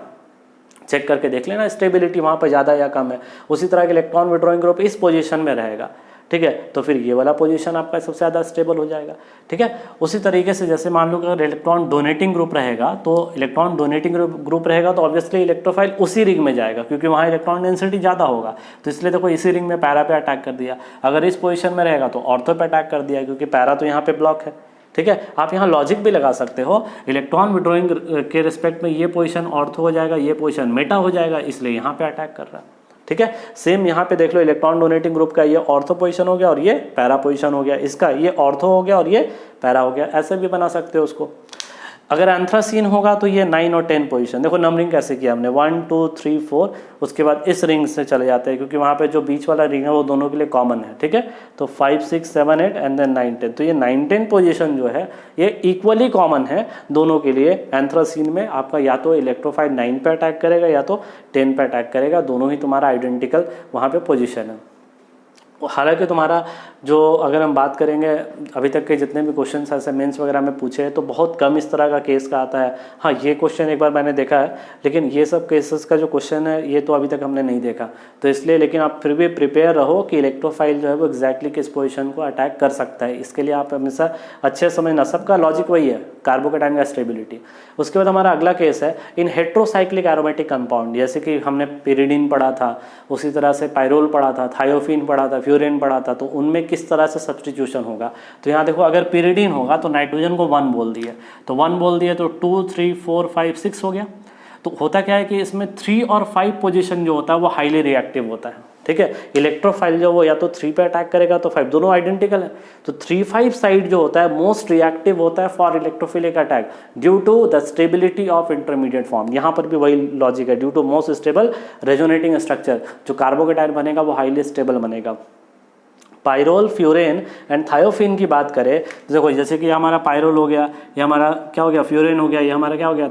चेक करके देख लेना स्टेबिलिटी वहाँ पे ज़्यादा या कम है। उसी तरह के इलेक्ट्रॉन विड्रॉइंग ग्रुप इस पोजीशन में रहेगा, ठीक है, तो फिर ये वाला पोजीशन आपका सबसे ज़्यादा स्टेबल हो जाएगा। ठीक है, उसी तरीके से जैसे मान लो कि अगर इलेक्ट्रॉन डोनेटिंग ग्रुप रहेगा तो इलेक्ट्रॉन डोनेटिंग ग्रुप रहेगा तो ऑब्वियसली इलेक्ट्रोफाइल उसी रिंग में जाएगा क्योंकि वहाँ इलेक्ट्रॉन डेंसिटी ज़्यादा होगा, तो इसलिए देखो इसी रिंग में पैरा पे अटैक कर दिया। अगर इस पोजीशन में रहेगा तो ऑर्थो पे अटैक कर दिया क्योंकि पैरा तो यहाँ पे ब्लॉक है। ठीक है, आप यहाँ लॉजिक भी लगा सकते हो, इलेक्ट्रॉन विड्रॉइंग के रिस्पेक्ट में ये पोजीशन ऑर्थो हो जाएगा, ये पोजीशन मेटा हो जाएगा, इसलिए यहाँ पे अटैक कर रहा है। ठीक है, सेम यहाँ पे देख लो इलेक्ट्रॉन डोनेटिंग ग्रुप का ये ऑर्थो पोजीशन हो गया और ये पैरा पोजीशन हो गया, इसका ये ऑर्थो हो गया और ये पैरा हो गया, ऐसे भी बना सकते हो उसको। अगर एंथ्रासीन होगा तो ये 9 और 10 पोजीशन, देखो नंबरिंग कैसे किया हमने 1 2 3 4, उसके बाद इस रिंग से चले जाते हैं क्योंकि वहाँ पे जो बीच वाला रिंग है वो दोनों के लिए कॉमन है। ठीक है, तो 5 6 7 8 एंड देन 9 10, तो ये 9 10 पोजीशन जो है ये इक्वली कॉमन है दोनों के लिए। एंथ्रासीन में आपका या तो इलेक्ट्रोफाइल 9 पे अटैक करेगा या तो 10 पे अटैक करेगा, दोनों ही तुम्हारा आइडेंटिकल वहाँ पे पोजीशन है। हालांकि तुम्हारा जो अगर हम बात करेंगे अभी तक के जितने भी क्वेश्चन ऐसे मेंस वगैरह में पूछे हैं तो बहुत कम इस तरह का केस का आता है। हाँ, ये क्वेश्चन एक बार मैंने देखा है, लेकिन ये सब केसेस का जो क्वेश्चन है ये तो अभी तक हमने नहीं देखा, तो इसलिए लेकिन आप फिर भी प्रिपेयर रहो कि इलेक्ट्रोफाइल जो है वो एग्जैक्टली किस पोजिशन को अटैक कर सकता है। इसके लिए आप हमेशा अच्छे समझना, सबका लॉजिक वही है, कार्बोकेटाइन का स्टेबिलिटी। उसके बाद हमारा अगला केस है इन हेट्रोसाइक्लिक एरोमेटिक कंपाउंड, जैसे कि हमने पिरिडीन पढ़ा था, उसी तरह से पायरोल पढ़ा था, थायोफिन पढ़ा था, फ्यूरेन पढ़ा था, तो उनमें किस तरह से सब्स्टिट्यूशन होगा। तो यहाँ देखो अगर पिरिडीन होगा तो नाइट्रोजन को 1 बोल दिए, तो 1 बोल दिए तो 2 3 4 5 6 हो गया। तो होता क्या है कि इसमें 3 और 5 पोजीशन जो होता है वो हाईली रिएक्टिव होता है। ठीक है, इलेक्ट्रोफाइल जो वो या तो 3 पे अटैक करेगा तो 5, दोनों आइडेंटिकल है, तो 3-5 साइड जो होता है मोस्ट रिएक्टिव होता है for electrophilic attack due to the stability of intermediate form. यहाँ पर भी वही लॉजिक है, due to most stable resonating structure, जो कार्बोकेटाइन बनेगा वो हाईली स्टेबल बनेगा। पायरोल, फ्यूरेन एंड थायोफिन की बात करें तो देखो जैसे कि हमारा पायरोल हो गया, ये हमारा क्या हो गया, फ्यूरेन हो गया, ये हमारा क्या हो गया,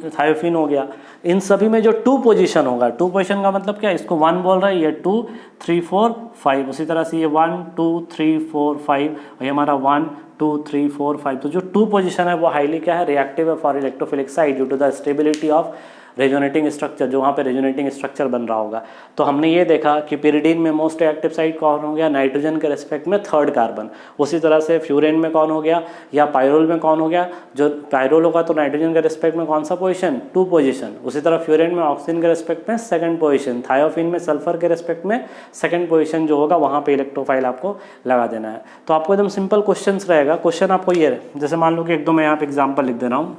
थायोफिन हो गया। इन सभी में जो 2 पोजीशन होगा, 2 पोजीशन का मतलब क्या है, इसको 1 बोल रहा है, ये 2 3 4 5, उसी तरह से ये 1 2 3 4 5 और ये हमारा 1 2 3 4 5। तो जो 2 पोजीशन है वो हाईली क्या है, रिएक्टिव है for electrophilic side due to the stability of resonating structure, जो वहाँ पे रेजोनेटिंग स्ट्रक्चर बन रहा होगा। तो हमने ये देखा कि पिरिडीन में मोस्ट रिएक्टिव साइड कौन हो गया, नाइट्रोजन के रेस्पेक्ट में 3rd कार्बन। उसी तरह से फ्यूरेन में कौन हो गया या पायरोल में कौन हो गया, जो पायरोल होगा तो नाइट्रोजन के रेस्पेक्ट में कौन सा पोजीशन, 2 पोजीशन। उसी तरह फ्यूरेन में ऑक्सीजन के रेस्पेक्ट में 2nd पोजीशन, थायोफिन में सल्फर के रेस्पेक्ट में 2nd पोजीशन जो होगा वहाँ पे इलेक्ट्रोफाइल आपको लगा देना है। तो आपको एकदम सिंपल क्वेश्चन रहेगा। क्वेश्चन आपको ये है, जैसे मान लो कि एक दो मैं यहाँ पे एग्जाम्पल लिख दे रहा हूँ।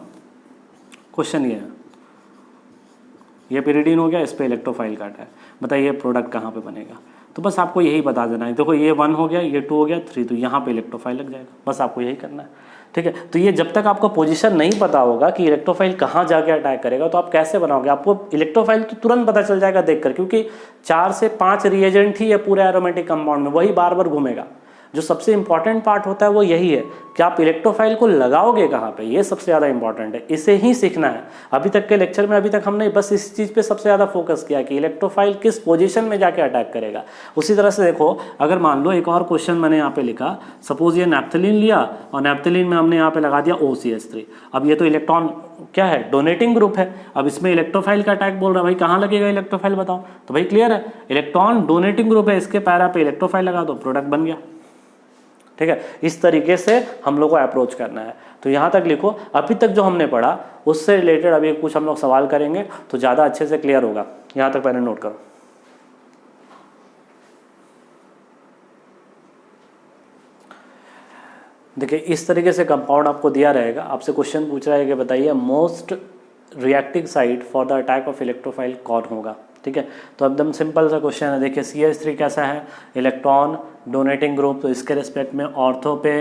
क्वेश्चन ये है, ये पिरिडीन हो गया, इस पे इलेक्ट्रोफाइल काटा है, बताइए प्रोडक्ट कहाँ पे बनेगा। तो बस आपको यही बता देना है, देखो ये 1 हो गया, ये 2 हो गया, 3, तो यहाँ पे इलेक्ट्रोफाइल लग जाएगा, बस आपको यही करना है। ठीक है, तो ये जब तक आपको पोजीशन नहीं पता होगा कि इलेक्ट्रोफाइल कहाँ जाके अटैक करेगा तो आप कैसे बनाओगे, आपको इलेक्ट्रोफाइल तो तुरंत पता चल जाएगा देखकर, क्योंकि 4 से 5 रिएजेंट ही है पूरे एरोमेटिक कंपाउंड में, वही बार बार घूमेगा। जो सबसे इंपॉर्टेंट पार्ट होता है वो यही है कि आप इलेक्ट्रोफाइल को लगाओगे कहाँ पे, ये सबसे ज़्यादा इंपॉर्टेंट है, इसे ही सीखना है। अभी तक के लेक्चर में अभी तक हमने बस इस चीज़ पे सबसे ज़्यादा फोकस किया कि इलेक्ट्रोफाइल किस पोजीशन में जाके अटैक करेगा। उसी तरह से देखो, अगर मान लो एक और क्वेश्चन मैंने यहाँ पे लिखा, सपोज ये नैप्थलीन लिया और नैप्थलीन में हमने यहाँ पे लगा दिया OCH3। अब ये तो इलेक्ट्रॉन क्या है, डोनेटिंग ग्रुप है, अब इसमें इलेक्ट्रोफाइल का अटैक बोल रहा है, भाई कहाँ लगेगा इलेक्ट्रोफाइल बताओ। तो भाई क्लियर है, इलेक्ट्रॉन डोनेटिंग ग्रुप है, इसके पैरा पे इलेक्ट्रोफाइल लगा दो, प्रोडक्ट बन गया। ठीक है, इस तरीके से हम लोग को अप्रोच करना है। तो यहाँ तक लिखो, अभी तक जो हमने पढ़ा उससे रिलेटेड अभी कुछ हम लोग सवाल करेंगे तो ज़्यादा अच्छे से क्लियर होगा। यहाँ तक पहले नोट करो। देखिए इस तरीके से कंपाउंड आपको दिया रहेगा, आपसे क्वेश्चन पूछ रहा है कि बताइए most reactive site for the attack of electrophile कौन होगा। ठीक है, तो एकदम सिंपल सा क्वेश्चन है। देखिए CH3 कैसा है, इलेक्ट्रॉन डोनेटिंग ग्रुप, तो इसके रिस्पेक्ट में ऑर्थो पे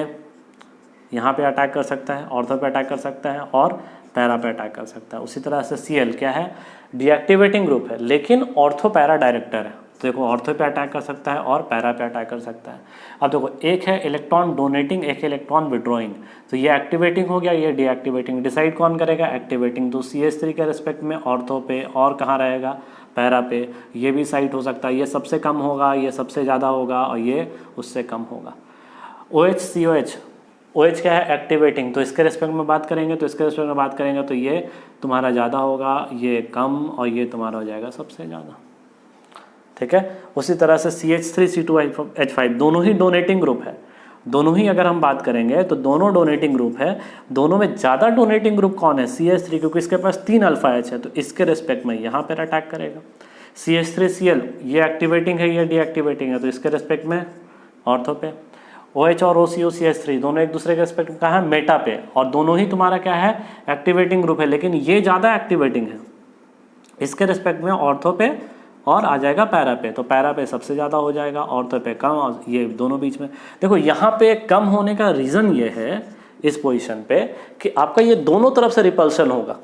यहाँ पे अटैक कर सकता है, ऑर्थो पे अटैक कर सकता है और पैरा पे अटैक कर सकता है। उसी तरह से Cl क्या है, डीएक्टिवेटिंग ग्रुप है लेकिन ऑर्थो पैरा डायरेक्टर है, तो देखो ऑर्थो पे अटैक कर सकता है और पैरा पे अटैक कर सकता है। अब देखो एक है इलेक्ट्रॉन डोनेटिंग, एक इलेक्ट्रॉन विड्रॉइंग, तो ये एक्टिवेटिंग हो गया, ये डीएक्टिवेटिंग। डिसाइड कौन करेगा, एक्टिवेटिंग। तो CH3 के रिस्पेक्ट में ऑर्थो पे और कहाँ रहेगा, पैरा पे। ये भी साइट हो सकता है, ये सबसे कम होगा, ये सबसे ज़्यादा होगा और ये उससे कम होगा। OH COH, OH क्या है, एक्टिवेटिंग, तो इसके रिस्पेक्ट में बात करेंगे, तो इसके रिस्पेक्ट में बात करेंगे तो ये तुम्हारा ज़्यादा होगा, ये कम और ये तुम्हारा हो जाएगा सबसे ज़्यादा। ठीक है। उसी तरह से CH3C2H5 दोनों ही डोनेटिंग ग्रुप है, दोनों ही अगर हम बात करेंगे तो दोनों डोनेटिंग ग्रुप है। दोनों में ज़्यादा डोनेटिंग ग्रुप कौन है? CH3, क्योंकि इसके पास 3 अल्फा H है, तो इसके रिस्पेक्ट में यहाँ पर अटैक करेगा। CH3Cl ये एक्टिवेटिंग है, ये डीएक्टिवेटिंग है, तो इसके रिस्पेक्ट में ऑर्थो पे। OH और OCO-CH3 दोनों एक दूसरे के रिस्पेक्ट में कहाँ है? मेटा पे, और दोनों ही तुम्हारा क्या है? एक्टिवेटिंग ग्रुप है, लेकिन ये ज़्यादा एक्टिवेटिंग है, इसके रिस्पेक्ट में ऑर्थो पे और आ जाएगा पैरा पे। तो पैरा पे सबसे ज़्यादा हो जाएगा, ऑर्थो पे कम, और ये दोनों बीच में। देखो यहाँ पे कम होने का रीज़न ये है इस पोजीशन पे कि आपका ये दोनों तरफ से रिपल्शन होगा,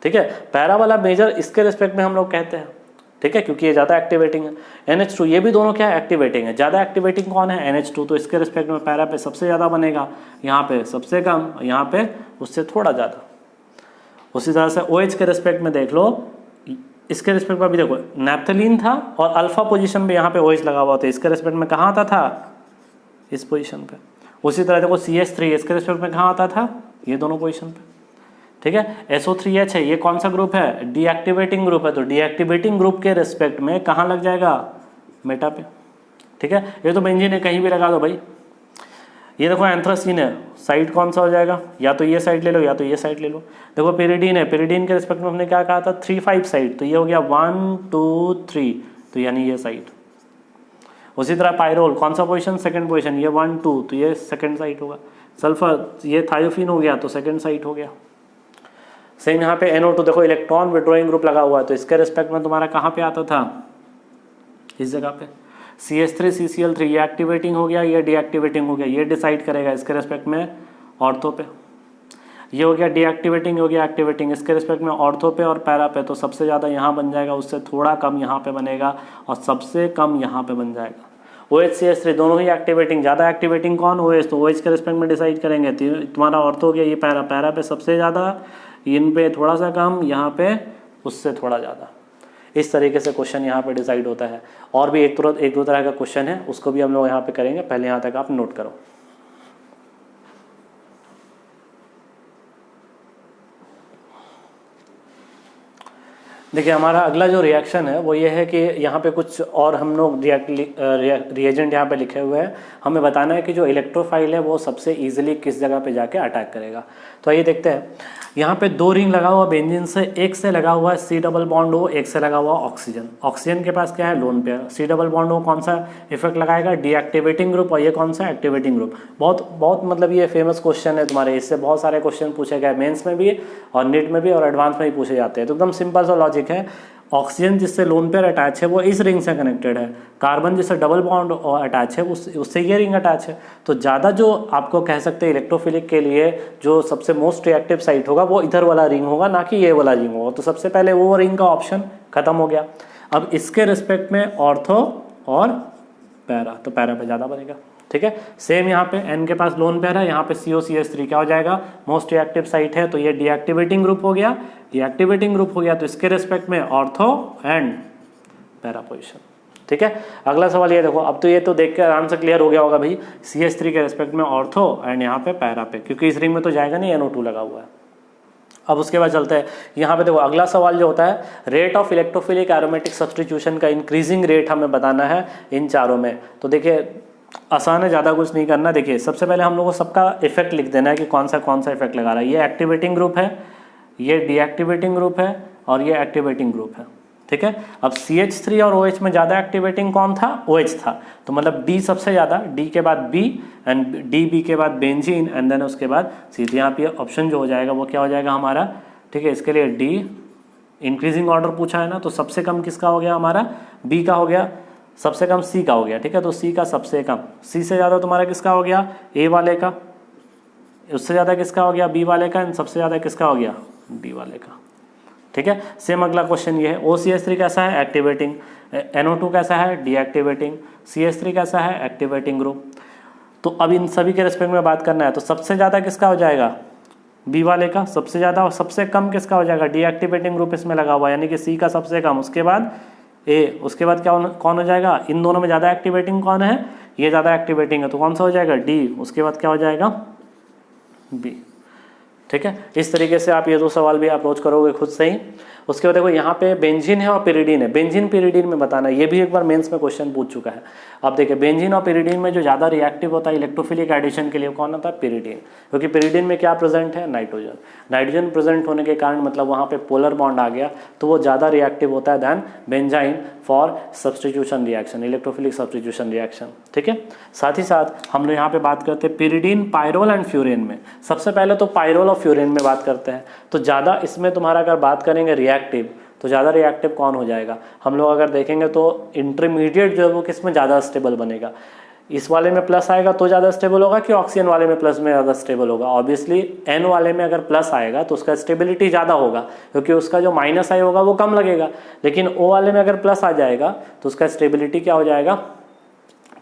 ठीक है। पैरा वाला मेजर इसके रिस्पेक्ट में हम लोग कहते हैं, ठीक है, क्योंकि ये ज़्यादा एक्टिवेटिंग है। NH2 ये भी दोनों क्या है? एक्टिवेटिंग है। ज़्यादा एक्टिवेटिंग कौन है? NH2, तो इसके रिस्पेक्ट में पैरा पे सबसे ज़्यादा बनेगा, यहाँ पे सबसे कम, यहाँ पे उससे थोड़ा ज़्यादा। उसी तरह से OH के रिस्पेक्ट में देख लो, इसके रिस्पेक्ट में भी देखो नैप्थलीन था और अल्फा पोजीशन पे यहाँ पे OH लगा हुआ था, इसके रिस्पेक्ट में कहाँ आता था? इस पोजीशन पे। उसी तरह देखो CH3 इसके रिस्पेक्ट में कहाँ आता था? ये दोनों पोजीशन पे, ठीक है। SO3H है, ये कौन सा ग्रुप है? डीएक्टिवेटिंग ग्रुप है, तो डीएक्टिवेटिंग ग्रुप के रिस्पेक्ट में कहाँ लग जाएगा? मेटा पे, ठीक है। ये तो बेंजीन है, कहीं भी लगा दो भाई। ये देखो एंथ्रासीन है, साइड कौन सा हो जाएगा? या तो ये साइड ले लो या तो ये साइड ले लो। देखो पेरिडीन है, पेरिडीन के रिस्पेक्ट में हमने क्या कहा था? 3-5 साइड, तो ये हो गया 1 2 3, तो यानी ये साइड। उसी तरह पायरोल कौन सा पोजीशन? सेकंड पोजीशन, ये 1 2, तो ये सेकंड साइड होगा। सल्फर ये थायोफिन हो गया, तो सेकंड साइड हो गया। सेम यहाँ पे NO2 देखो इलेक्ट्रॉन विड्रॉइंग ग्रुप लगा हुआ है, तो इसके रिस्पेक्ट में तुम्हारा कहाँ पे आता था? इस जगह पे। CH3CCl3 ये एक्टिवेटिंग हो गया, ये डीएक्टिवेटिंग हो गया, ये डिसाइड करेगा इसके रिस्पेक्ट में ऑर्थो पे। ये हो गया डीएक्टिवेटिंग, हो गया एक्टिवेटिंग, इसके रिस्पेक्ट में ऑर्थो पे और पैरा पे, तो सबसे ज़्यादा यहाँ बन जाएगा, उससे थोड़ा कम यहाँ पे बनेगा और सबसे कम यहाँ पे बन जाएगा। OH-CH3 दोनों ही एक्टिवेटिंग, ज़्यादा एक्टिवेटिंग कौन? OH, तो OH के रिस्पेक्ट में डिसाइड करेंगे। तुम्हारा ऑर्थो हो गया ये पैरा, पैरा पे सबसे ज़्यादा, इन पे थोड़ा सा कम, यहाँ पे उससे थोड़ा ज़्यादा। इस तरीके से क्वेश्चन यहाँ पे डिसाइड होता है। और भी एक दो तरह का क्वेश्चन है, उसको भी हम लोग यहाँ पे करेंगे, पहले यहाँ तक आप नोट करो। देखिए हमारा अगला जो रिएक्शन है वो ये है कि यहाँ पे कुछ और हम लोग रिएजेंट यहाँ पे लिखे हुए हैं। हमें बताना है कि जो इलेक्ट्रोफाइल है वो सबसे इजीली किस जगह पे जाके अटैक करेगा। तो आइए देखते हैं। यहाँ पे 2 रिंग लगा हुआ बेंजीन से, एक से लगा हुआ है C डबल बॉन्ड O, एक से लगा हुआ ऑक्सीजन। ऑक्सीजन के पास क्या है? Lone pair. C double bond O कौन सा इफेक्ट लगाएगा? डीएक्टिवेटिंग ग्रुप, और ये कौन सा? Activating group. बहुत मतलब ये फेमस क्वेश्चन है तुम्हारे, इससे बहुत सारे क्वेश्चन पूछे गए मेंस में भी और नीट में भी और एडवांस में भी पूछे जाते हैं। तो एकदम सिंपल सा लॉजिक है। ऑक्सीजन जिससे लोन पेयर अटैच है वो इस रिंग से कनेक्टेड है, कार्बन जिससे डबल बॉन्ड अटैच है उससे ये रिंग अटैच है। तो ज़्यादा जो आपको कह सकते हैं इलेक्ट्रोफिलिक के लिए जो सबसे मोस्ट रिएक्टिव साइट होगा वो इधर वाला रिंग होगा, ना कि ये वाला रिंग होगा। तो सबसे पहले वो रिंग का ऑप्शन खत्म हो गया। अब इसके रिस्पेक्ट में ऑर्थो और पैरा, तो पैरा पे ज़्यादा बनेगा, ठीक है। सेम यहाँ पे N के पास लोन पेयर है, यहाँ पे COCH3 क्या हो जाएगा? मोस्ट रिएक्टिव साइट है, तो ये डीएक्टिवेटिंग ग्रुप हो गया। डीएक्टिवेटिंग ग्रुप हो गया तो इसके रिस्पेक्ट में ऑर्थो एंड पैरा पोजिशन, ठीक है। अगला सवाल ये देखो, अब तो ये तो देख के आराम से क्लियर हो गया होगा भाई, CH3 के रिस्पेक्ट में ऑर्थो एंड यहाँ पे पैरा पे, क्योंकि इस रिंग में तो जाएगा नहीं, NO2 लगा हुआ है। अब उसके बाद चलते हैं यहाँ पे देखो, अगला सवाल जो होता है rate of electrophilic aromatic substitution का इंक्रीजिंग रेट हमें बताना है इन चारों में। तो देखिए आसान है, ज़्यादा कुछ नहीं करना। देखिए सबसे पहले हम लोग को सबका इफेक्ट लिख देना है कि कौन सा इफेक्ट लगा रहा है। ये एक्टिवेटिंग ग्रुप है, ये डीएक्टिवेटिंग ग्रुप है और ये एक्टिवेटिंग ग्रुप है, ठीक है। अब CH3 और OH में ज़्यादा एक्टिवेटिंग कौन था? OH था, तो मतलब D सबसे ज़्यादा, D के बाद B एंड B के बाद बेंजीन एंड देन उसके बाद सीधे यहाँ पे ऑप्शन जो हो जाएगा वो क्या हो जाएगा हमारा, ठीक है। इसके लिए D इंक्रीजिंग ऑर्डर पूछा है ना, तो सबसे कम किसका हो गया हमारा? B का हो गया, सबसे कम C का हो गया, ठीक है। तो C का सबसे कम, C से ज़्यादा तुम्हारा किसका हो गया? A वाले का, उससे ज़्यादा किसका हो गया? B वाले का, एंड सबसे ज़्यादा किसका हो गया? D वाले का, ठीक है। सेम अगला क्वेश्चन ये है, OCH3 कैसा है? एक्टिवेटिंग। NO2 कैसा है? डीएक्टिवेटिंग। CH3 कैसा है? Activating group. तो अब इन सभी के रिस्पेक्ट में बात करना है, तो सबसे ज़्यादा किसका हो जाएगा? B वाले का सबसे ज़्यादा, और सबसे कम किसका हो जाएगा? डीएक्टिवेटिंग ग्रुप इसमें लगा हुआ है, यानी कि C का सबसे कम, उसके बाद A, उसके बाद क्या कौन हो जाएगा? इन दोनों में ज़्यादा एक्टिवेटिंग कौन है? ये ज़्यादा एक्टिवेटिंग है, तो कौन सा हो जाएगा? D। उसके बाद क्या हो जाएगा? B। ठीक है, इस तरीके से आप ये 2 सवाल भी अप्रोच करोगे खुद से ही। उसके बाद देखो यहाँ पे बेंजीन है और पिरिडीन है, बेंजीन पिरिडीन में बताना, ये भी एक बार मेंस में क्वेश्चन पूछ चुका है। अब देखिए बेंजीन और पिरिडीन में जो ज़्यादा रिएक्टिव होता है इलेक्ट्रोफिलिक एडिशन के लिए कौन होता है, पिरिडीन, क्योंकि पिरिडीन में क्या प्रेजेंट है, नाइट्रोजन। नाइट्रोजन प्रेजेंट होने के कारण मतलब वहाँ पे पोलर बॉन्ड आ गया, तो वो ज़्यादा रिएक्टिव होता है than benzene for substitution reaction, electrophilic substitution reaction. ठीक है, साथ ही साथ हम लोग यहाँ पे बात करते हैं पिरिडीन, पायरोल एंड फ्यूरेन में। सबसे पहले तो पायरोल और फ्यूरेन में बात करते हैं। तो ज़्यादा इसमें तुम्हारा अगर बात करेंगे रिएक्टिव, तो ज़्यादा रिएक्टिव कौन हो जाएगा, हम लोग अगर देखेंगे तो इंटरमीडिएट जो है वो किस में ज़्यादा स्टेबल बनेगा, इस वाले में प्लस आएगा तो ज़्यादा स्टेबल होगा कि ऑक्सीजन वाले में प्लस में ज़्यादा स्टेबल होगा। ऑब्वियसली एन वाले में अगर प्लस आएगा तो उसका स्टेबिलिटी ज़्यादा होगा, क्योंकि उसका जो माइनस आई होगा वो कम लगेगा। लेकिन ओ वाले में अगर प्लस आ जाएगा तो उसका स्टेबिलिटी क्या हो जाएगा,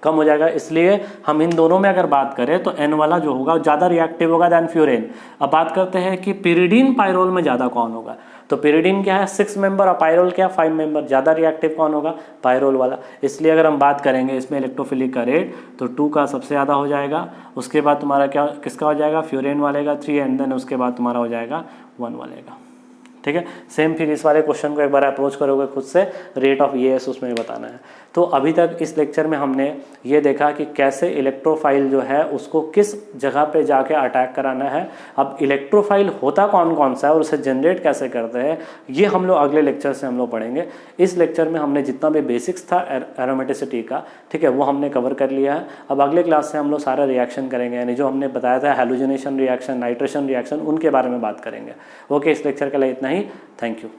कम हो जाएगा। इसलिए हम इन दोनों में अगर बात करें तो एन वाला जो होगा ज़्यादा रिएक्टिव होगा दैन फ्यूरेन। अब बात करते हैं कि पिरिडीन पायरोल में ज़्यादा कौन होगा, तो पिरिडीन क्या है 6 मेंबर और पायरोल क्या 5 मेंबर, ज़्यादा रिएक्टिव कौन होगा, पायरोल वाला। इसलिए अगर हम बात करेंगे इसमें इलेक्ट्रोफिलिक का रेट तो 2 का सबसे ज़्यादा हो जाएगा। उसके बाद तुम्हारा क्या किसका हो जाएगा, फ्यूरेन वाले का 3 एंड देन उसके बाद तुम्हारा हो जाएगा 1 वाले का। ठीक है, सेम फिर इस वाले क्वेश्चन को एक बार अप्रोच करोगे खुद से, रेट ऑफ EAS उसमें बताना है। तो अभी तक इस लेक्चर में हमने ये देखा कि कैसे इलेक्ट्रोफाइल जो है उसको किस जगह पे जाके अटैक कराना है। अब इलेक्ट्रोफाइल होता कौन कौन सा है और उसे जनरेट कैसे करते हैं, ये हम लोग अगले लेक्चर से हम लोग पढ़ेंगे। इस लेक्चर में हमने जितना भी बेसिक्स था एरोमेटिसिटी का, ठीक है, वो हमने कवर कर लिया है। अब अगले क्लास से हम लोग सारा रिएक्शन करेंगे, यानी जो हमने बताया था हैलोजिनेशन रिएक्शन, नाइट्रेशन रिएक्शन, उनके बारे में बात करेंगे। ओके, इस लेक्चर के लिए इतना ही, थैंक यू।